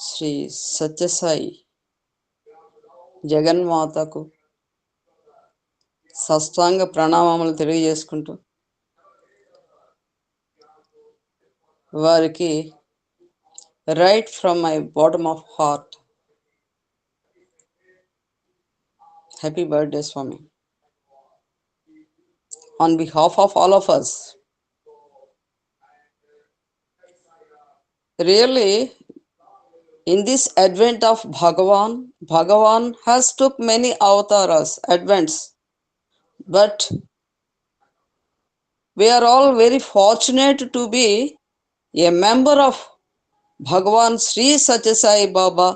Sri Satya Sai జగన్మాతకు సష్టాంగ ప్రణామములు తెలియజేసుకుంటూ వారికి right from my bottom of heart happy birthday Swami. On behalf of all of us, really, in this advent of Bhagavan has took many avatars, advents, but we are all very fortunate to be a member of Bhagavan Sri Satya Sai Baba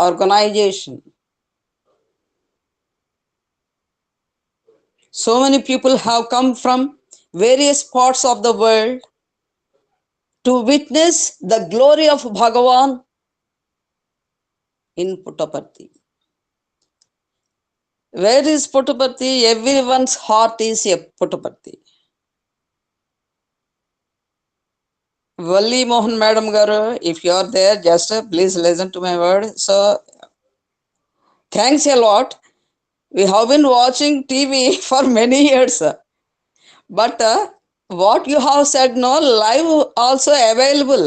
organization. So many people have come from various parts of the world to witness the glory of Bhagavan in Puttaparthi. Where is Puttaparthi? Everyone's heart is a Puttaparthi. Valli Mohan Madam Garu, if you are there, just please listen to my word. So, thanks a lot. We have been watching TV for many years. But what you have said, no, live also available.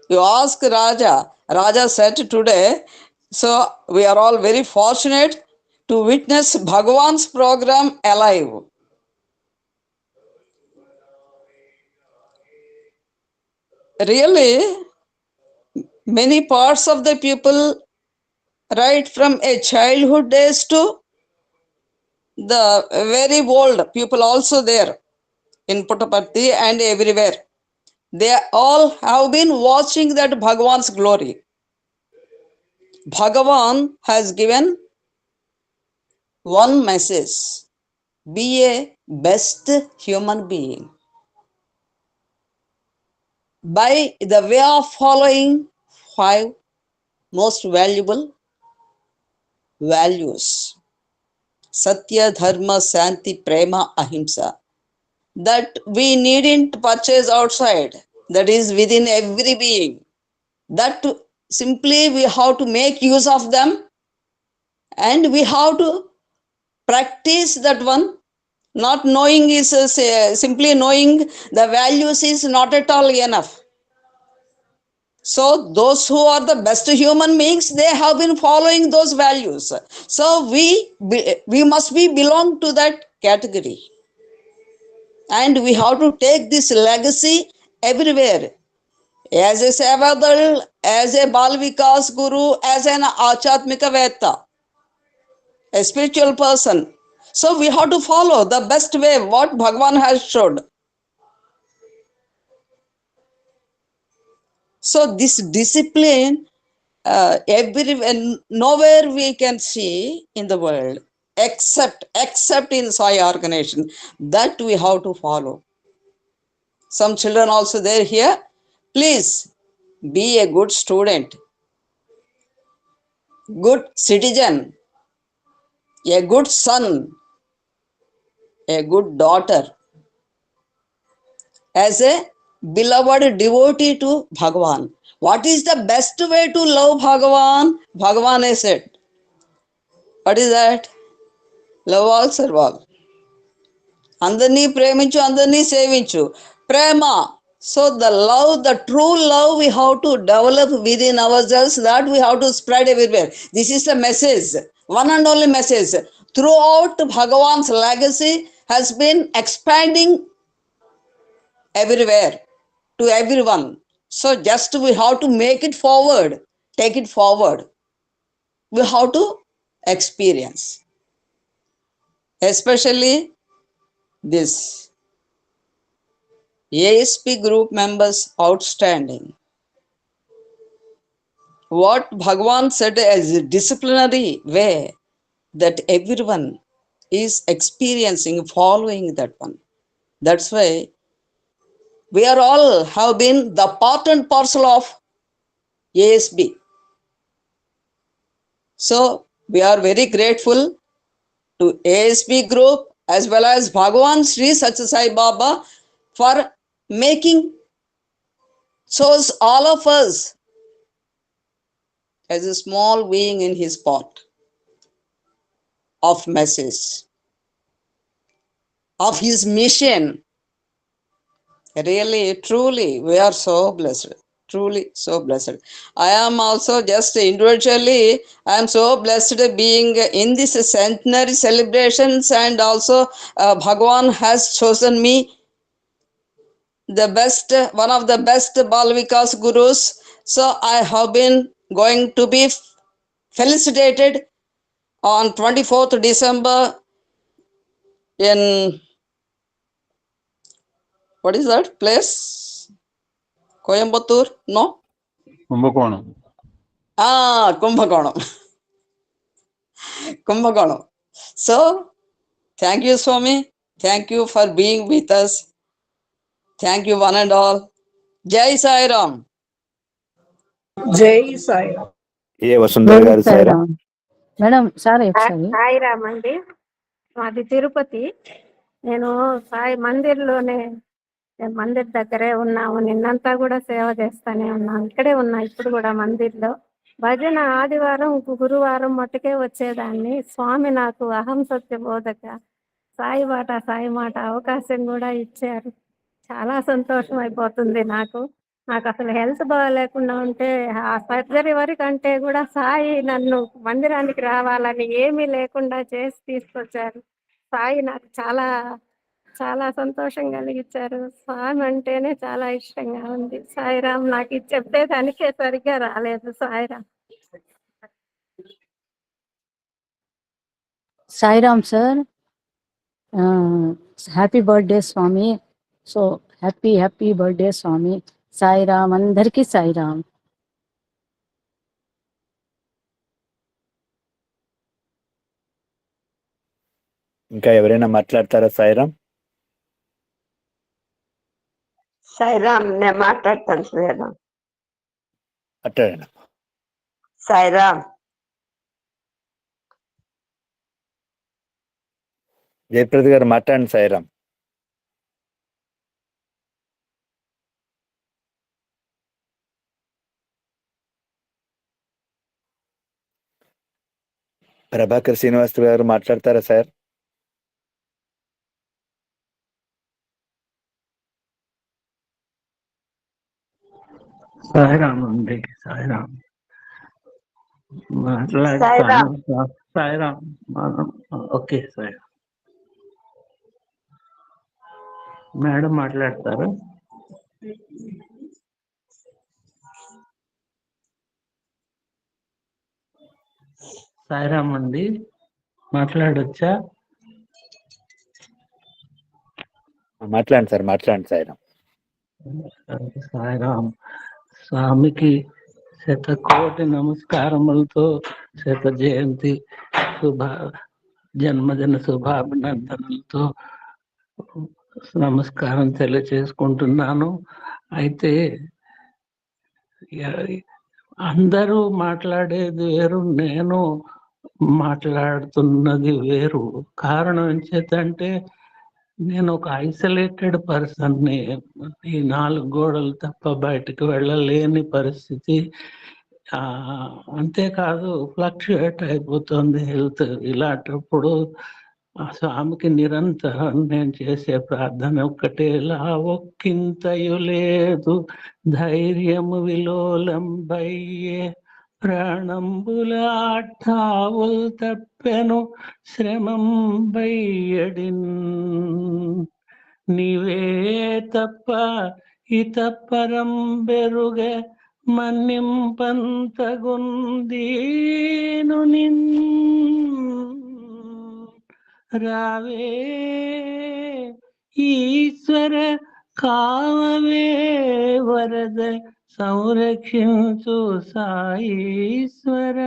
You ask Raja. Raja said today. So we are all very fortunate to witness Bhagavan's program alive. Really, many parts of the people, right from a childhood days to the very old people also there in Puttaparthi and everywhere. They all have been watching that Bhagavan's glory. Bhagavan has given one message: be a best human being. By the way of following 5 most valuable values: Satya, Dharma, Shanti, Prema, Ahimsa, that we needn't purchase outside, that is within every being. That simply we have to make use of them and we have to practice that one. Not knowing is simply knowing the values is not at all enough. So those who are the best human beings, they have been following those values. So we must be belong to that category. And we have to take this legacy everywhere. As a Sevadal, as a Bal Vikas Guru, as an Achatmika Veta, a spiritual person. So we have to follow the best way what Bhagavan has showed. So this discipline, nowhere we can see in the world except in Sai organization, that we have to follow. Some children also there here. Please be a good student, good citizen, a good son, a good daughter, as a beloved devotee to Bhagavan. What is the best way to love Bhagavan? Bhagavan has said. What is that? Love all, serve all. Andarni preminchu, andarni sevinchu. Prema. So the love, the true love we have to develop within ourselves, that we have to spread everywhere. This is the message, one and only message. Throughout, Bhagavan's legacy has been expanding everywhere to everyone. So just we have to make it forward, take it forward. We have to experience. Especially this ASP group members, outstanding. What Bhagavan said as a disciplinary way, that everyone is experiencing, following that one. That's why we are all have been the part and parcel of ASB. So we are very grateful to ASB group as well as Bhagavan Sri Satya Sai Baba for making chose all of us as a small being in his pot of message, of his mission. Really, truly, we are so blessed. Truly so blessed. I am also just individually, I am so blessed being in this centenary celebrations, and also Bhagavan has chosen me the best, one of the best Bal Vikas gurus. So I have been going to be felicitated on 24th December in, what is that place? Coimbatore? No? Kumbakonam. Kumbakonam. Kumbakonam. So, thank you, Swami. Thank you for being with us. Thank you, one and all. Jai Sai Ram. Jai Sai Ram. ఏ వసుంధర గారు Sairam. Madam sorry ఒకసారి. సాయి రామ్ అండి, మాది తిరుపతి. నేను సాయి మందిర్లోనే, మందిర్ దగ్గరే ఉన్నాము. నిన్నంతా కూడా సేవ చేస్తానే ఉన్నాను. ఇక్కడే ఉన్నా ఇప్పుడు కూడా మందిర్లో. భజన ఆదివారం గురువారం మట్టుకే వచ్చేదాన్ని. స్వామి నాకు అహం సత్య బోధక సాయి బాట సాయి మాట అవకాశం కూడా ఇచ్చారు. చాలా సంతోషం అయిపోతుంది నాకు. నాకు అసలు హెల్త్ బాగాలేకుండా ఉంటే ఆ సర్జరీ వరకు అంటే కూడా సాయి నన్ను మందిరానికి రావాలని ఏమీ లేకుండా చేసి తీసుకొచ్చారు. సాయి నాకు చాలా చాలా సంతోషం కలిగించారు. స్వామి అంటేనే చాలా ఇష్టంగా ఉంది. సాయిరామ్ నాకు ఇది చెప్పేదానికే సరిగ్గా రాలేదు. Sairam. Sairam sir, happy birthday Swami. So happy birthday Swami. Sairam, అందరికీ సాయిరామ్. ఇంకా ఎవరైనా మాట్లాడతారా సాయిరాం? సాయిరామ్, నేను మాట్లాడతాను సాయిరామ్. మాట్లాడండి. సాయిరామ్. జయప్రద గారు మాట్లాడండి సాయిరాం. ప్రభాకర్ శ్రీనివాస్ గారు మాట్లాడతారా సార్? సాయిరామ్ అండి, సాయిరామ్ మాట్లాడతాను. సాయిరామ్. ఓకే సార్, మేడం మాట్లాడతారు. సాయిరామ్ అండి, మాట్లాడొచ్చా? మాట్లాడండి సార్, మాట్లాడండి సాయిరాం. సాయిరామ్. స్వామికి శతకోటి నమస్కారములతో శత జయంతి జన్మదిన శుభాభినందనలతో నమస్కారం తెలియచేసుకుంటున్నాను. అయితే అందరూ మాట్లాడేది వేరు, నేను మాట్లాడుతున్నది వేరు. కారణం ఏంటంటే నేను ఒక ఐసోలేటెడ్ పర్సన్ని. ఈ 4 గోడలు తప్ప బయటకు వెళ్ళలేని పరిస్థితి. అంతేకాదు ఫ్లక్చుయేట్ అయిపోతుంది హెల్త్. ఇలాంటప్పుడు ఆ స్వామికి నిరంతరం నేను చేసే ప్రార్థన ఒక్కటేలా ఒక్కింతయు లేదు ధైర్యము విలోలంబయ్యే ప్రాణంబుల ఆఠావుల్ తప్పెను శ్రమం బయ్యడిన్ నీవే తప్ప ఇతపరం బెరుగ మన్నింపంతగుందీను నిన్ రావే ఈశ్వర కావవే వరద సంరక్షించు సాయీశ్వర.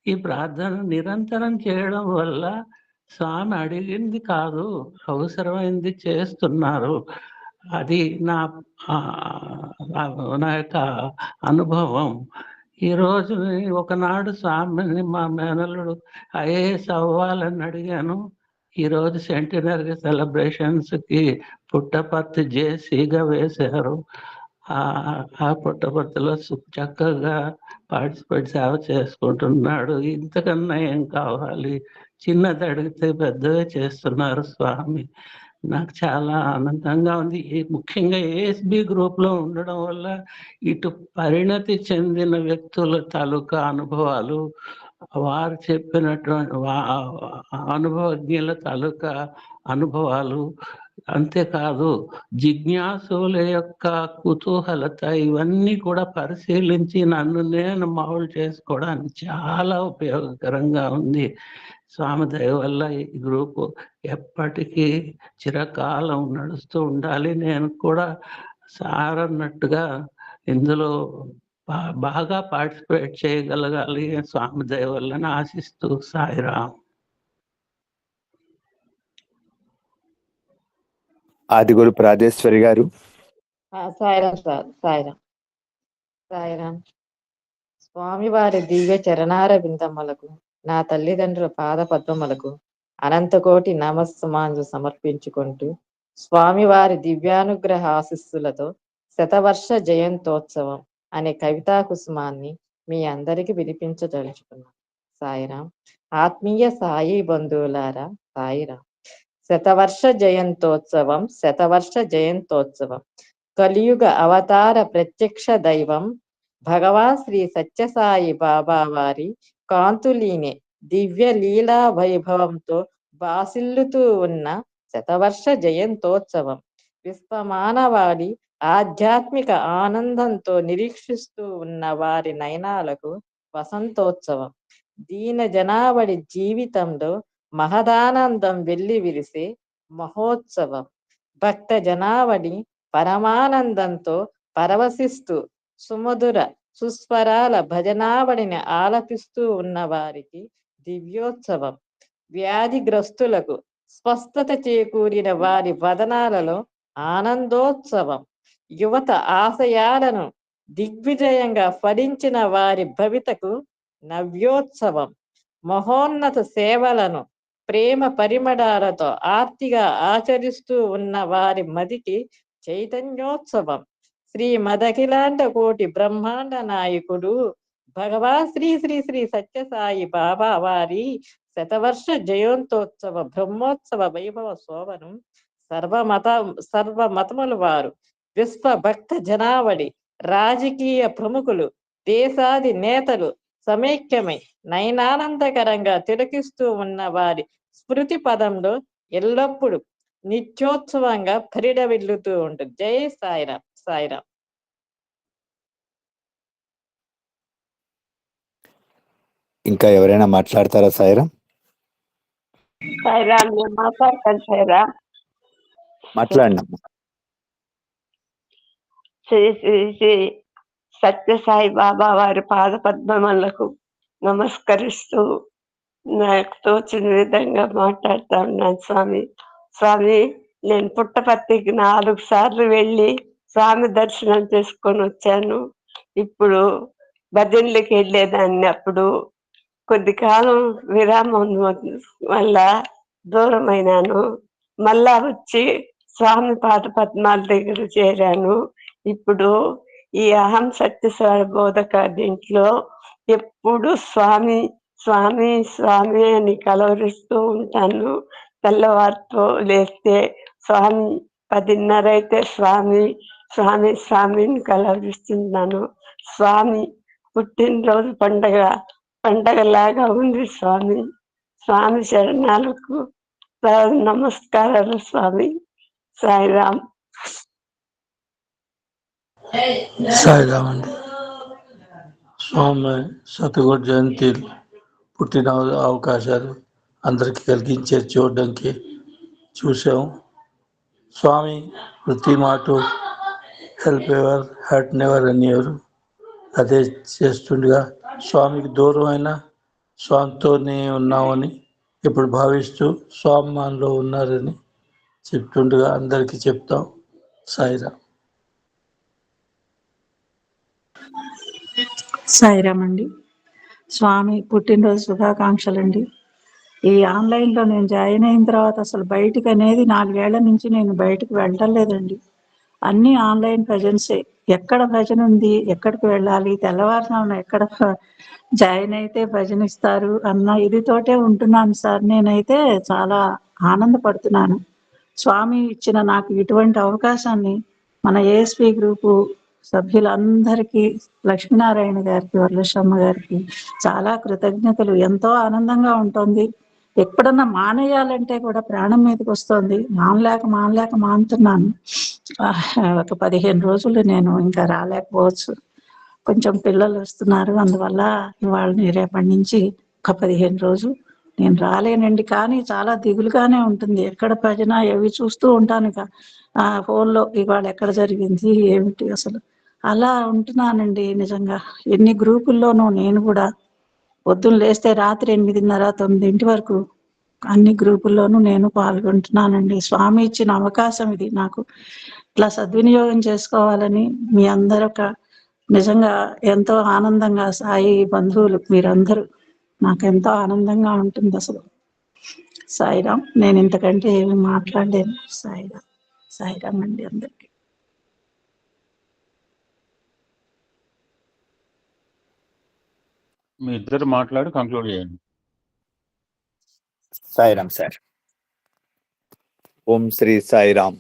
ఈ ప్రార్థన నిరంతరం చేయడం వల్ల స్వామి అడిగింది కాదు, అవసరమైంది చేస్తున్నారు. అది నా యొక్క అనుభవం. ఈరోజు ఒకనాడు స్వామిని మా మేనల్లుడు ఐఏఎస్ అవ్వాలని అడిగాను. ఈరోజు సెంటినరీ సెలబ్రేషన్స్కి పుట్టపర్తి జేసీగా వేశారు. ఆ పుట్టపర్తిలో చక్కగా పార్టిసిపేట్ సేవ చేసుకుంటున్నాడు. ఇంతకన్నా ఏం కావాలి? చిన్నది అడిగితే పెద్దగా చేస్తున్నారు స్వామి. నాకు చాలా ఆనందంగా ఉంది. ముఖ్యంగా ఏఎస్బి గ్రూప్లో ఉండడం వల్ల ఇటు పరిణతి చెందిన వ్యక్తుల తాలూకా అనుభవాలు, వారు చెప్పినటువంటి అనుభవజ్ఞుల తాలూకా అనుభవాలు, అంతేకాదు జిజ్ఞాసుల యొక్క కుతూహలత, ఇవన్నీ కూడా పరిశీలించి నన్ను నేను మౌలు చేసుకోవడానికి చాలా ఉపయోగకరంగా ఉంది. స్వామి దయ వల్ల ఈ గ్రూపు ఎప్పటికీ చిరకాలం నడుస్తూ ఉండాలి. నేను కూడా సారన్నట్టుగా ఇందులో బాగా పార్టిసిపేట్ చేయగలగాలి స్వామి దయ వల్ల ఆశిస్తూ సాయిరాం. ఆదిగురు ప్రాదేశ్వరి గారు. సాయిరాం సార్. సాయిరాం. స్వామివారి దివ్య చరణార బిందమ్మలకు, నా తల్లిదండ్రుల పాద పద్మములకు అనంతకోటి నమస్సుమాంజు సమర్పించుకుంటూ స్వామివారి దివ్యానుగ్రహ ఆశీస్సులతో శతవర్ష జయంతోత్సవం అనే కవితా కుసుమాన్ని మీ అందరికి వినిపించదలుచుకున్నాను. సాయిరాం. ఆత్మీయ సాయి బంధువులారా సాయిరాం. శతవర్ష జయంతోత్సవం, శతవర్ష జయంతోత్సవం. కలియుగ అవతార ప్రత్యక్ష దైవం భగవాన్ శ్రీ సత్యసాయి బాబా వారి కాంతులీనే దివ్య లీలా వైభవంతో బాసిల్లుతూ ఉన్న శతవర్ష జయంతోత్సవం. విశ్వమానవాడి ఆధ్యాత్మిక ఆనందంతో నిరీక్షిస్తూ ఉన్న వారి నయనాలకు వసంతోత్సవం. దీన జనావడి జీవితంలో మహదానందం వెల్లి విరిసే మహోత్సవం. భక్త జనావడి పరమానందంతో పరవశిస్తూ సుమధుర సుస్వరాల భజనావడిని ఆలపిస్తూ ఉన్న వారికి దివ్యోత్సవం. వ్యాధిగ్రస్తులకు స్వస్థత చేకూరిన వారి వదనాలలో ఆనందోత్సవం. యువత ఆశయాలను దిగ్విజయంగా ఫలించిన వారి భవితకు నవ్యోత్సవం. మహోన్నత సేవలను ప్రేమ పరిమళాలతో ఆర్తిగా ఆచరిస్తూ ఉన్న వారి మదికి చైతన్యోత్సవం. శ్రీ మదఖిలాండ కోటి బ్రహ్మాండ నాయకుడు భగవాన్ శ్రీ శ్రీ శ్రీ సత్యసాయి బాబా వారి శతవర్ష జయంతోత్సవ బ్రహ్మోత్సవ వైభవ శోభనం సర్వమతముల వారు, విశ్వ భక్త జనావడి, రాజకీయ ప్రముఖులు, దేశాది నేతలు సమైక్యమై నయనానందకరంగా తిలకిస్తూ ఉన్న వారి స్మృతి పదంలో ఎల్లప్పుడూ నిత్యోత్సవంగా పరిడవిల్లుతూ ఉంటుంది. జై సాయిరాం. సాయిరాం. ఇంకా ఎవరైనా మాట్లాడతారా సాయిరాం? సాయిరాం, నేను మాట్లాడతాను సాయిరాం. మాట్లాడినమ్మా. శ్రీ శ్రీ శ్రీ సత్యసాయి బాబా వారి పాద పద్మములకు నమస్కరిస్తూ నాకు తోచిన విధంగా మాట్లాడుతా ఉన్నాను స్వామి. స్వామి, నేను పుట్టపర్తికి 4 సార్లు వెళ్ళి స్వామి దర్శనం చేసుకొని వచ్చాను. ఇప్పుడు భజనలకి వెళ్ళేదాన్ని. అప్పుడు కొద్ది కాలం విరామం వల్ల దూరమైనాను. మళ్ళా వచ్చి స్వామి పాద పద్మాల దగ్గర చేరాను. ఇప్పుడు ఈ అహం సత్యసాయి బోధక దీంట్లో ఎప్పుడు స్వామి స్వామి స్వామి అని కలవరిస్తూ ఉంటాను. తెల్లవారితో లేస్తే స్వామి, 10:30 అయితే స్వామి స్వామి స్వామిని కలవరిస్తున్నాను. స్వామి పుట్టినరోజు పండగలాగా ఉంది స్వామి. స్వామి శరణాలకు నమస్కారాలు స్వామి. సాయిరామ్. సాయిరామ్ అండి. స్వామి సతగోడ్ జయంతి పుట్టిన అవకాశాలు అందరికీ కలిగించే చూడడానికి చూసాము. స్వామి ప్రతి మాట హెల్ప్ ఎవర్ హర్ట్ నెవర్ అనేవారు. అదే చేస్తుండగా స్వామికి దూరమైన స్వామితోనే ఉన్నామని ఇప్పుడు భావిస్తూ స్వామి మనలో ఉన్నారని చెప్తుండగా అందరికీ చెప్తాం. సాయిరామ్. సాయిరామ్ అండి. స్వామి పుట్టినరోజు శుభాకాంక్షలు అండి. ఈ ఆన్లైన్లో నేను జాయిన్ అయిన తర్వాత అసలు బయటకు అనేది 4 ఏళ్ల నుంచి నేను బయటకు వెళ్ళడం లేదండి. అన్నీ ఆన్లైన్ భజన్సే. ఎక్కడ భజన ఉంది, ఎక్కడికి వెళ్ళాలి, తెల్లవారుజామున ఎక్కడ జాయిన్ అయితే భజన ఇస్తారు అన్న ఇదితోటే ఉంటున్నాను సార్. నేనైతే చాలా ఆనందపడుతున్నాను. స్వామి ఇచ్చిన నాకు ఇటువంటి అవకాశాన్ని మన ఏఎస్పి గ్రూపు సభ్యులందరికీ, లక్ష్మీనారాయణ గారికి, వరలక్ష్మమ్మ గారికి చాలా కృతజ్ఞతలు. ఎంతో ఆనందంగా ఉంటుంది. ఎప్పుడన్నా మానేయాలంటే కూడా ప్రాణం మీదకి వస్తుంది. మానలేక మానుతున్నాను. ఒక 15 రోజులు నేను ఇంకా రాలేకపోవచ్చు. కొంచెం పిల్లలు వస్తున్నారు, అందువల్ల ఇవాళ రేపటి నుంచి ఒక 15 రోజులు నేను రాలేనండి. కానీ చాలా దిగులుగానే ఉంటుంది. ఎక్కడ భజన ఏవి చూస్తూ ఉంటాను ఫోన్లో, ఇవాళ ఎక్కడ జరిగింది ఏమిటి అసలు అలా ఉంటున్నానండి. నిజంగా ఎన్ని గ్రూపుల్లోనూ నేను కూడా పొద్దున్న లేస్తే రాత్రి 8:30, 9 వరకు అన్ని గ్రూపుల్లోనూ నేను పాల్గొంటున్నానండి. స్వామి ఇచ్చిన అవకాశం ఇది నాకు. ఇట్లా సద్వినియోగం చేసుకోవాలని మీ అందరూ నిజంగా ఎంతో ఆనందంగా, సాయి బంధువులు మీరందరూ, నాకు ఎంతో ఆనందంగా ఉంటుంది అసలు. సాయిరామ్. నేను ఇంతకంటే ఏమి మాట్లాడలేను. సాయిరామ్. సాయిరామ్ అండి అందరికి. మీ ఇద్దరు మాట్లాడి కంక్లూడ్ చేయండి. సాయిరామ్ సార్. ఓం శ్రీ సాయిరామ్.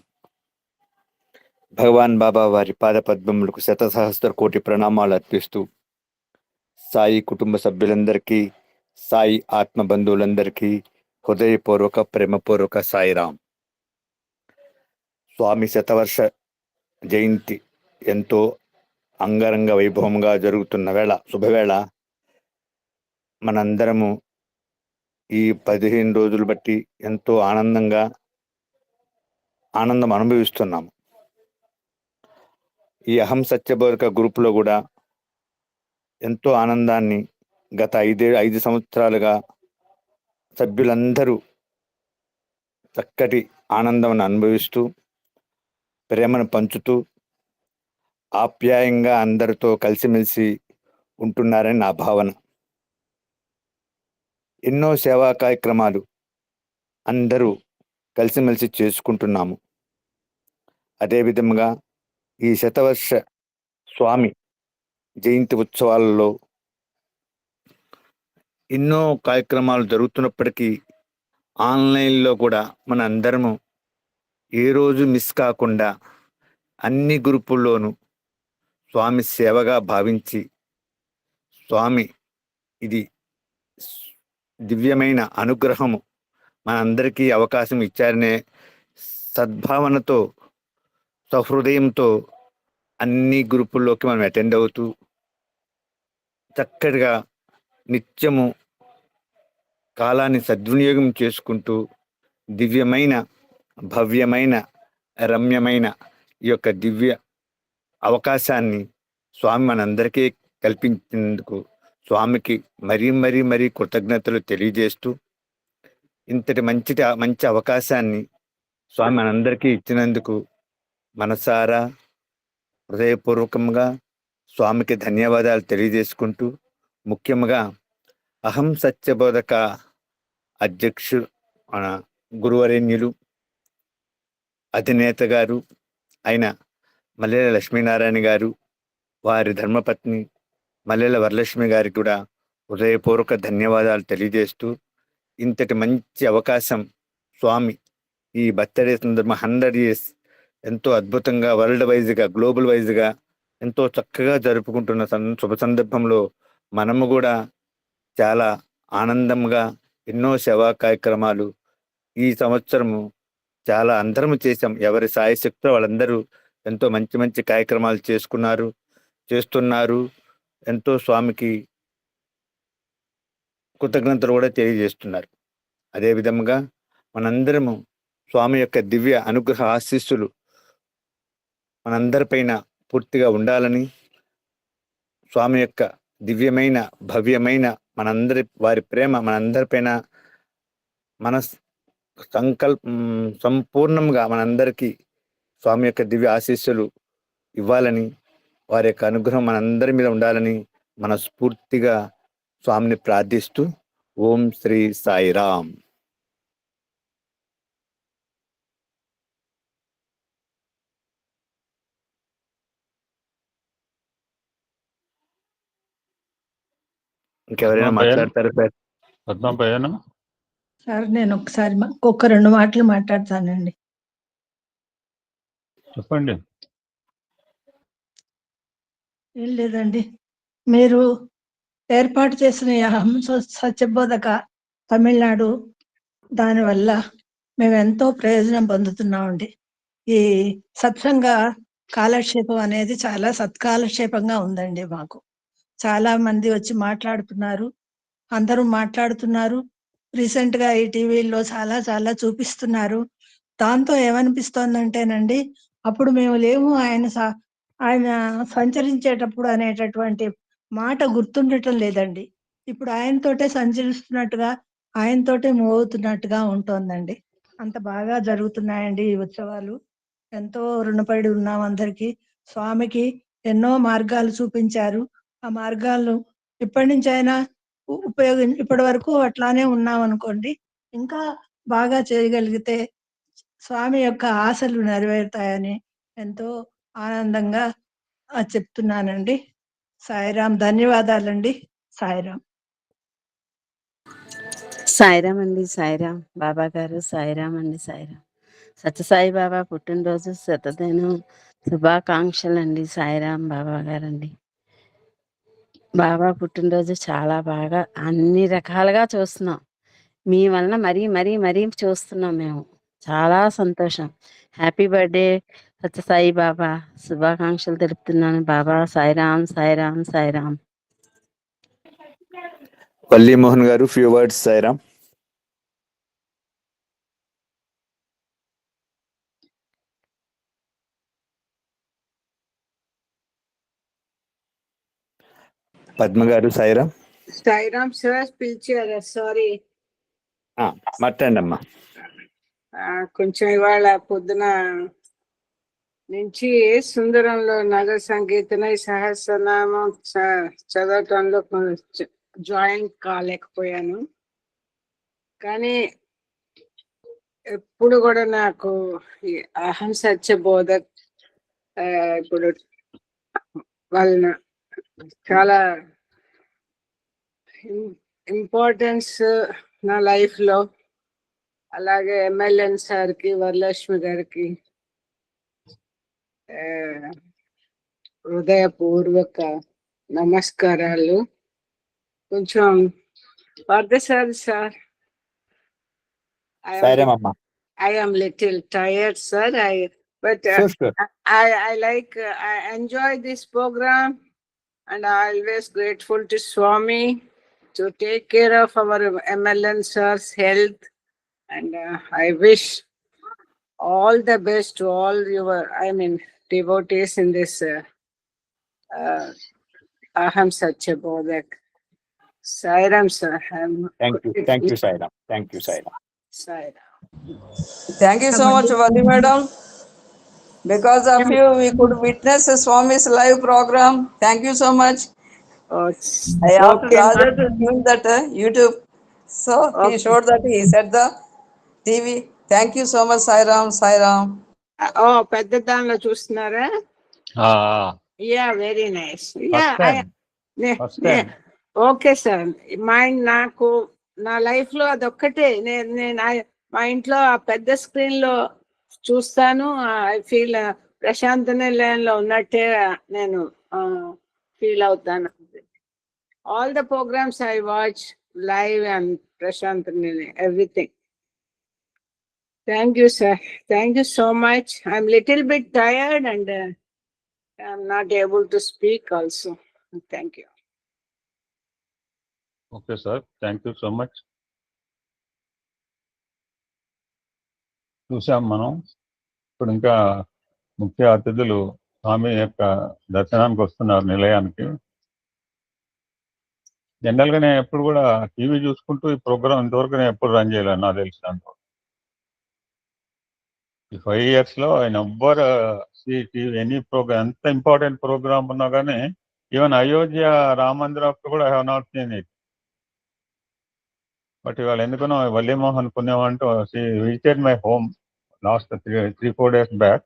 భగవాన్ బాబా వారి పాద పద్మములకు 1,000,000 కోటి ప్రణామాలు అర్పిస్తూ సాయి కుటుంబ సభ్యులందరికీ, సాయి ఆత్మ బంధువులందరికీ హృదయపూర్వక ప్రేమపూర్వక సాయిరామ్. స్వామి శతవర్ష జయంతి ఎంతో అంగరంగ వైభవంగా జరుగుతున్న వేళ, శుభవేళ, మనందరము ఈ 15 రోజులు బట్టి ఎంతో ఆనందం అనుభవిస్తున్నాము. ఈ అహం సత్యబోధక గ్రూపులో కూడా ఎంతో ఆనందాన్ని గత 5 సంవత్సరాలుగా సభ్యులందరూ చక్కటి ఆనందం అనుభవిస్తూ, ప్రేమను పంచుతూ, ఆప్యాయంగా అందరితో కలిసిమెలిసి ఉంటున్నారని నా భావన. ఎన్నో సేవా కార్యక్రమాలు అందరూ కలిసిమెలిసి చేసుకుంటున్నాము. అదేవిధంగా ఈ శతవర్ష స్వామి జయంతి ఉత్సవాలలో ఎన్నో కార్యక్రమాలు జరుగుతున్నప్పటికీ ఆన్లైన్లో కూడా మన అందరము ఏ రోజు మిస్ కాకుండా అన్ని గ్రూపుల్లోనూ స్వామి సేవగా భావించి, స్వామి ఇది దివ్యమైన అనుగ్రహము, మనందరికీ అవకాశం ఇచ్చారనే సద్భావనతో, సహృదయంతో అన్ని గ్రూపుల్లోకి మనం అటెండ్ అవుతూ చక్కటిగా నిత్యము కాలాన్ని సద్వినియోగం చేసుకుంటూ దివ్యమైన, భవ్యమైన, రమ్యమైన ఈ యొక్క దివ్య అవకాశాన్ని స్వామి మనందరికీ కల్పించినందుకు స్వామికి మరీ కృతజ్ఞతలు తెలియజేస్తూ, ఇంతటి మంచి అవకాశాన్ని స్వామి మనందరికీ ఇచ్చినందుకు మనసారా హృదయపూర్వకంగా స్వామికి ధన్యవాదాలు తెలియజేసుకుంటూ, ముఖ్యంగా అహం సత్యబోధక అధ్యక్షుడు మన గురువరేణ్యులు అధినేత గారు అయిన మల్లెల లక్ష్మీనారాయణ గారు, వారి ధర్మపత్ని మల్లెల వరలక్ష్మి గారికి కూడా హృదయపూర్వక ధన్యవాదాలు తెలియజేస్తూ, ఇంతటి మంచి అవకాశం స్వామి ఈ బర్త్డే సందర్భం 100 years ఎంతో అద్భుతంగా వరల్డ్ వైజ్గా గ్లోబల్ వైజ్గా ఎంతో చక్కగా జరుపుకుంటున్న శుభ సందర్భంలో మనము కూడా చాలా ఆనందంగా ఎన్నో సేవా కార్యక్రమాలు ఈ సంవత్సరము చాలా అందరము చేశాం. ఎవరి సాయశక్తితో వాళ్ళందరూ ఎంతో మంచి కార్యక్రమాలు చేస్తున్నారు. ఎంతో స్వామికి కృతజ్ఞతలు కూడా తెలియజేస్తున్నారు. అదేవిధంగా మనందరము స్వామి యొక్క దివ్య అనుగ్రహ ఆశీస్సులు మనందరిపైన పూర్తిగా ఉండాలని, స్వామి యొక్క దివ్యమైన భవ్యమైన వారి ప్రేమ మనందరిపైన సంపూర్ణంగా మనందరికీ స్వామి యొక్క దివ్య ఆశీస్సులు ఇవ్వాలని, వారి యొక్క అనుగ్రహం మనందరి మీద ఉండాలని మనస్ఫూర్తిగా స్వామిని ప్రార్థిస్తూ ఓం శ్రీ సాయిరామ్. ఇంకెవరైనా మాట్లాడతారు? సార్ నేను ఒకసారి ఒక్క 2 మాటలు మాట్లాడతానండి. చెప్పండి. ఏం లేదండి, మీరు ఏర్పాటు చేసిన ఈ అహం సత్యబోధక తమిళనాడు దానివల్ల మేము ఎంతో ప్రయోజనం పొందుతున్నామండి. ఈ సత్సంగ కాలక్షేపం అనేది చాలా సత్కాలక్షేపంగా ఉందండి. మాకు చాలా మంది వచ్చి మాట్లాడుతున్నారు, అందరూ మాట్లాడుతున్నారు. రీసెంట్ గా ఈ టీవీల్లో చాలా చూపిస్తున్నారు. దాంతో ఏమనిపిస్తోందంటేనండి, అప్పుడు మేము లేము, ఆయన సంచరించేటప్పుడు అనేటటువంటి మాట గుర్తుండటం లేదండి. ఇప్పుడు ఆయనతోటే సంచరిస్తున్నట్టుగా, ఆయనతోటే మూవ్ అవుతున్నట్టుగా ఉంటోందండి. అంత బాగా జరుగుతున్నాయండి ఈ ఉత్సవాలు. ఎంతో రుణపడి ఉన్నాం అందరికీ. స్వామికి ఎన్నో మార్గాలు చూపించారు. ఆ మార్గాలను ఇప్పటి నుంచి అయినా ఇప్పటి వరకు అట్లానే ఉన్నాం అనుకోండి, ఇంకా బాగా చేయగలిగితే స్వామి యొక్క ఆశలు నెరవేరుతాయని ఎంతో ఆనందంగా చెప్తున్నానండి. సాయిరాం. ధన్యవాదాలండి. సాయిరాం. సాయిరాం అండి. సాయిరాం బాబా గారు. సాయిరాం అండి. సాయిరాం. సత్యసాయి బాబా పుట్టినరోజు శతదినం శుభాకాంక్షలు అండి. సాయిరాం బాబా గారండి. బాబా పుట్టినరోజు చాలా బాగా అన్ని రకాలుగా చూస్తున్నాం. మీ వలన మరీ చూస్తున్నాం మేము. చాలా సంతోషం. హ్యాపీ బర్త్డే సత్యసాయి బాబా. శుభాకాంక్షలు తెలుపుతున్నాను బాబా. సాయిరాం సాయిరాం సాయిరాం. వల్లి మోహన్ గారు, ఫ్యూ వర్డ్స్. సాయిరాం. పద్మ గారు, సాయిరాం. సాయిరాం సార్ పిలిచారు, సారీ. మాట్లాడండి అమ్మా. కొంచెం ఇవాళ పొద్దున నుంచి సుందరంలో నగ సంకీర్తన సహస్రనామం చదవటంలో జాయిన్ కాలేకపోయాను. కానీ ఎప్పుడు కూడా నాకు ఈ అహం సత్యబోధ ఇప్పుడు వలన చాలా ఇంపార్టెన్స్ నా లైఫ్లో. అలాగే ఎమ్మెల్యే సార్కి, వరలక్ష్మి గారికి హృదయపూర్వక నమస్కారాలు. కొంచెం Parthasarathi sir, I am little tired, sir. But I like, I enjoy this program, and I always grateful to Swami to take care of our MLN sir's health, and I wish all the best to all your, devotees in this Aham Satya Bodhak. Sairam, sir. Thank you, Sairam. Thank you, Sairam. Sairam. Thank you so much, Vali madam. Because of you, we could witness Swami's live program. Thank you so much. Oh, I asked okay, Raja to tune that YouTube. So he showed that he set the TV. Thank you so much, Sairam. Sairam. Oh, పెద్ద దానిలో చూస్తున్నారా? Yeah, very nice. Yeah, okay sir. నాకు నా life లో అదొక్కటే. నేను మా ఇంట్లో ఆ పెద్ద స్క్రీన్ లో చూస్తాను. ఐ ఫీల్ ప్రశాంత నిలయంలో ఉన్నట్టే నేను ఫీల్ అవుతాను. All the programs I watch live and Prashanti Nilayam, everything. Thank you, sir. Thank you so much. I'm little bit tired and I'm not able to speak also. Thank you. Okay sir, thank you so much. చూసాం మనం. ఇప్పుడు ఇంకా ముఖ్య అతిథులు స్వామి యొక్క దర్శనానికి వస్తున్నారు నిలయానికి. జనరల్గా నేను ఎప్పుడు కూడా టీవీ చూసుకుంటూ ఈ ప్రోగ్రామ్ ఇంతవరకు నేను ఎప్పుడు రన్ చేయలేను నాకు తెలిసినంత. ఈ 5 years లో ఆయన ఎవ్వరు ఎనీ ప్రోగ్రామ్, ఎంత ఇంపార్టెంట్ ప్రోగ్రామ్ ఉన్నా కానీ, ఈవెన్ అయోధ్య రామ మందిరం కూడా I have not seen it. But ఇవాళ ఎందుకనో వల్లీమోహన్ పుణ్యం అంటూ visited my home last 3-4 days back.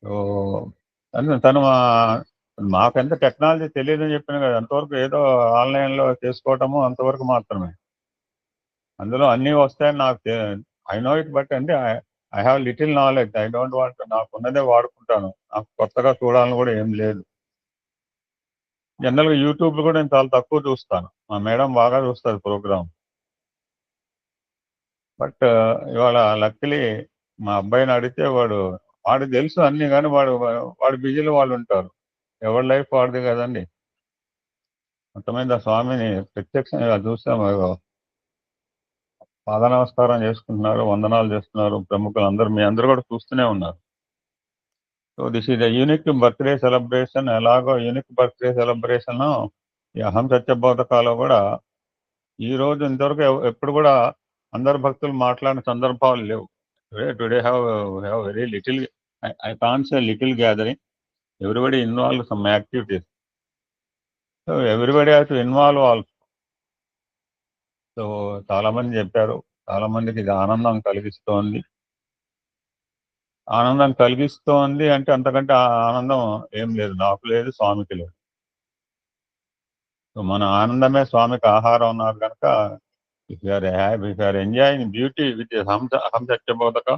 So తను మాకెంత టెక్నాలజీ తెలియదని చెప్పిన కదా, అంతవరకు ఏదో ఆన్లైన్లో చేసుకోవటము అంతవరకు మాత్రమే. అందులో అన్నీ వస్తాయని నాకు ఐ నో ఇట్, బట్ అంటే I have little knowledge. I don't want, నాకు ఉన్నదే వాడుకుంటాను. నాకు కొత్తగా చూడాలని కూడా ఏం లేదు. జనరల్గా యూట్యూబ్లో కూడా నేను చాలా తక్కువ చూస్తాను. మా మేడం బాగా చూస్తుంది ప్రోగ్రామ్. బట్ ఇవాళ లక్కీలీ మా అబ్బాయిని అడిగితే వాడికి తెలుసు అన్నీ, కానీ వాడి బిజీలో వాళ్ళు ఉంటారు. ఎవరి లైఫ్ వాడిది కదండి. మొత్తమైన స్వామిని ప్రత్యక్షంగా చూసాము. పాద నమస్కారం చేసుకుంటున్నారు, వందనాలు చేస్తున్నారు ప్రముఖులు అందరూ. మీ అందరూ కూడా చూస్తూనే ఉన్నారు. So this is the unique birthday celebration. ఎలాగో యూనిక్ బర్త్డే సెలబ్రేషన్ ఈ అహం సత్యబోధకాలో కూడా ఈ రోజు ఇంతవరకు ఎప్పుడు కూడా అందరు భక్తులు మాట్లాడిన సందర్భాలు లేవు. Today have very little, I can't say little gathering. Everybody involve some activities. So everybody have to involve also. So చాలా మంది చెప్పారు, చాలా మందికి ఇది ఆనందం కలిగిస్తోంది. ఆనందం కలిగిస్తోంది అంటే అంతకంటే ఆనందం ఏం లేదు, నాకు లేదు, స్వామికి లేదు. సో మన ఆనందమే స్వామికి ఆహారం ఉన్నారు కనుక if you're enjoying beauty with అహం సత్యబోధక,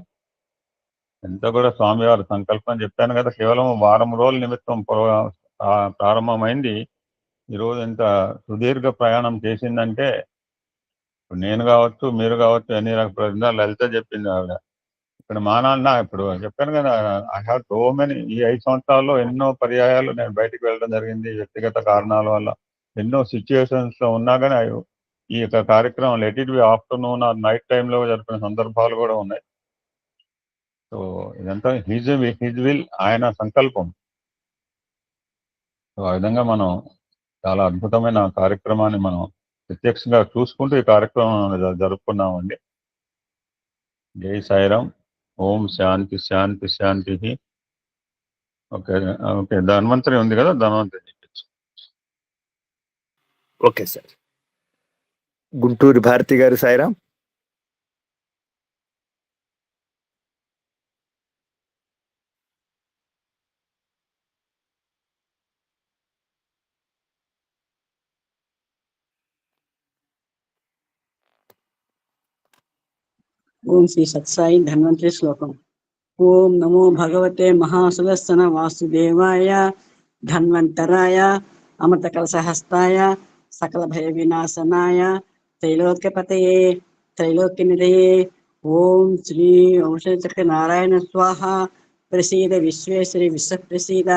ఎంత కూడా స్వామివారి సంకల్పం చెప్పాను కదా, కేవలం వారం రోజుల నిమిత్తం ప్రారంభమైంది. ఈరోజు ఇంత సుదీర్ఘ ప్రయాణం చేసిందంటే, ఇప్పుడు నేను కావచ్చు, మీరు కావచ్చు, ఎన్ని రకాల లలిత చెప్పింది ఆవిడ. ఇక్కడ మా నాన్న ఇప్పుడు చెప్పాను కదా, ఐ హ్యావ్ సో మెనీ. ఈ 5 సంవత్సరాల్లో ఎన్నో పర్యాయాలు నేను బయటికి వెళ్ళడం జరిగింది వ్యక్తిగత కారణాల వల్ల. ఎన్నో సిచ్యువేషన్స్ లో ఉన్నా కానీ ఈ యొక్క కార్యక్రమం let it B afternoon or night టైంలో జరిపిన సందర్భాలు కూడా ఉన్నాయి. సో ఇదంతా హిజ్ విల్, ఆయన సంకల్పం. సో ఆ విధంగా మనం చాలా అద్భుతమైన కార్యక్రమాన్ని మనం ప్రత్యక్షంగా చూసుకుంటూ ఈ కార్యక్రమం జరుపుకున్నామండి. జై సాయిరామ్. ఓం శాంతి శాంతి శాంతి. ఓకే ఓకే, ధన్వంతరి ఉంది కదా, ధన్వంతరి చెప్పచ్చు. Okay sir. గుంటూరు భారతి గారు సాయిరామ్. ఓం శ్రీ సత్సాయి ధన్వంతరి శ్లోకం. ఓం నమో భగవతే మహాసుదర్శన వాసుదేవాయ ధన్వంతరాయ అమృత కలశహస్తాయ సకల భయ వినాశనాయ త్రైలోక్యపతయే త్రైలోక్య నిధయే ఓం శ్రీ ఔషధచక్ర నారాయణ స్వాహ. ప్రసీద విశ్వేశ్వరి విశ్వప్రసీద.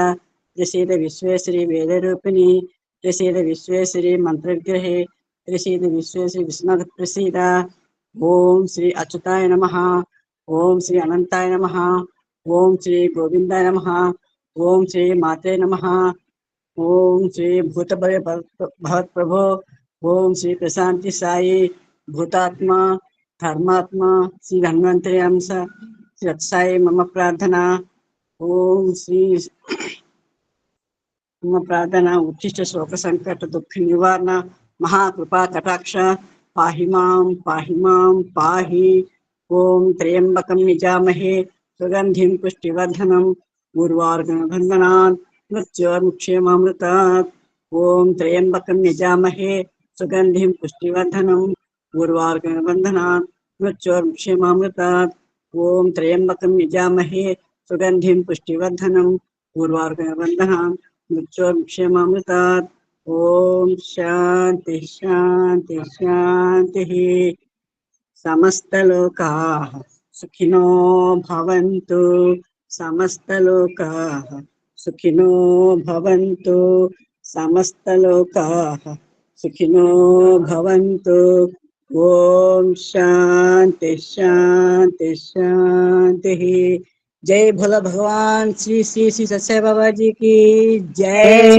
ప్రసీద విశ్వేశ్వరి వేదరూపిణి. ప్రసీద విశ్వేశ్వరి మంత్రవిగ్రహే. ప్రసీద విశ్వేశ్వరి విశ్వనాథ ప్రసీద. ఓం శ్రీ అచ్యుతాయ నమః. ఓం శ్రీ అనంతాయ నమః. ఓం శ్రీ గోవిందాయ నమః. ఓం శ్రీ మాతే నమః. ఓం శ్రీ భూతభయ భవత్ ప్రభో. ఓం శ్రీ ప్రశాంతి సాయి భూతాత్మ ధర్మాత్మ శ్రీ ధన్వంతరి అంశ సాయి మమ ప్రార్థన. ఓం శ్రీ మమ ప్రార్థన ఉచ్చిష్ట శోక సంకట దుఃఖ నివారణ మహాకృపా కటాక్ష పాహి మాం పాహి. ఓం త్రయంబకం నిజామహే సుగంధిం పుష్టివర్ధనం ఉర్వారుకబంధనాన్ మృత్యోర్ముక్షేమామృతాత్. ఓం త్రయంబకం నిజామహే సుగంధిం పుష్టివర్ధనం ఉర్వారుకబంధనాన్ మృత్యోర్ముక్షేమామృతాత్. ఓం త్రయంబకం నిజామహే సుగంధిం పుష్టివర్ధనం ఉర్వారుకబంధనాన్ మృత్యోర్ముక్షేమామృతాత్. ఓం శాంతి శాంతి శాంతి. సమస్తలోకాః సుఖినో భవంతు. సమస్తలోకాః సుఖినో భవంతు. సమస్తలోకాః సుఖినో భవంతు. ఓం శాంతి శాంతి శాంతి. जय भोला भगवान श्री श्री श्री सच्चाई बाबा जी की जय।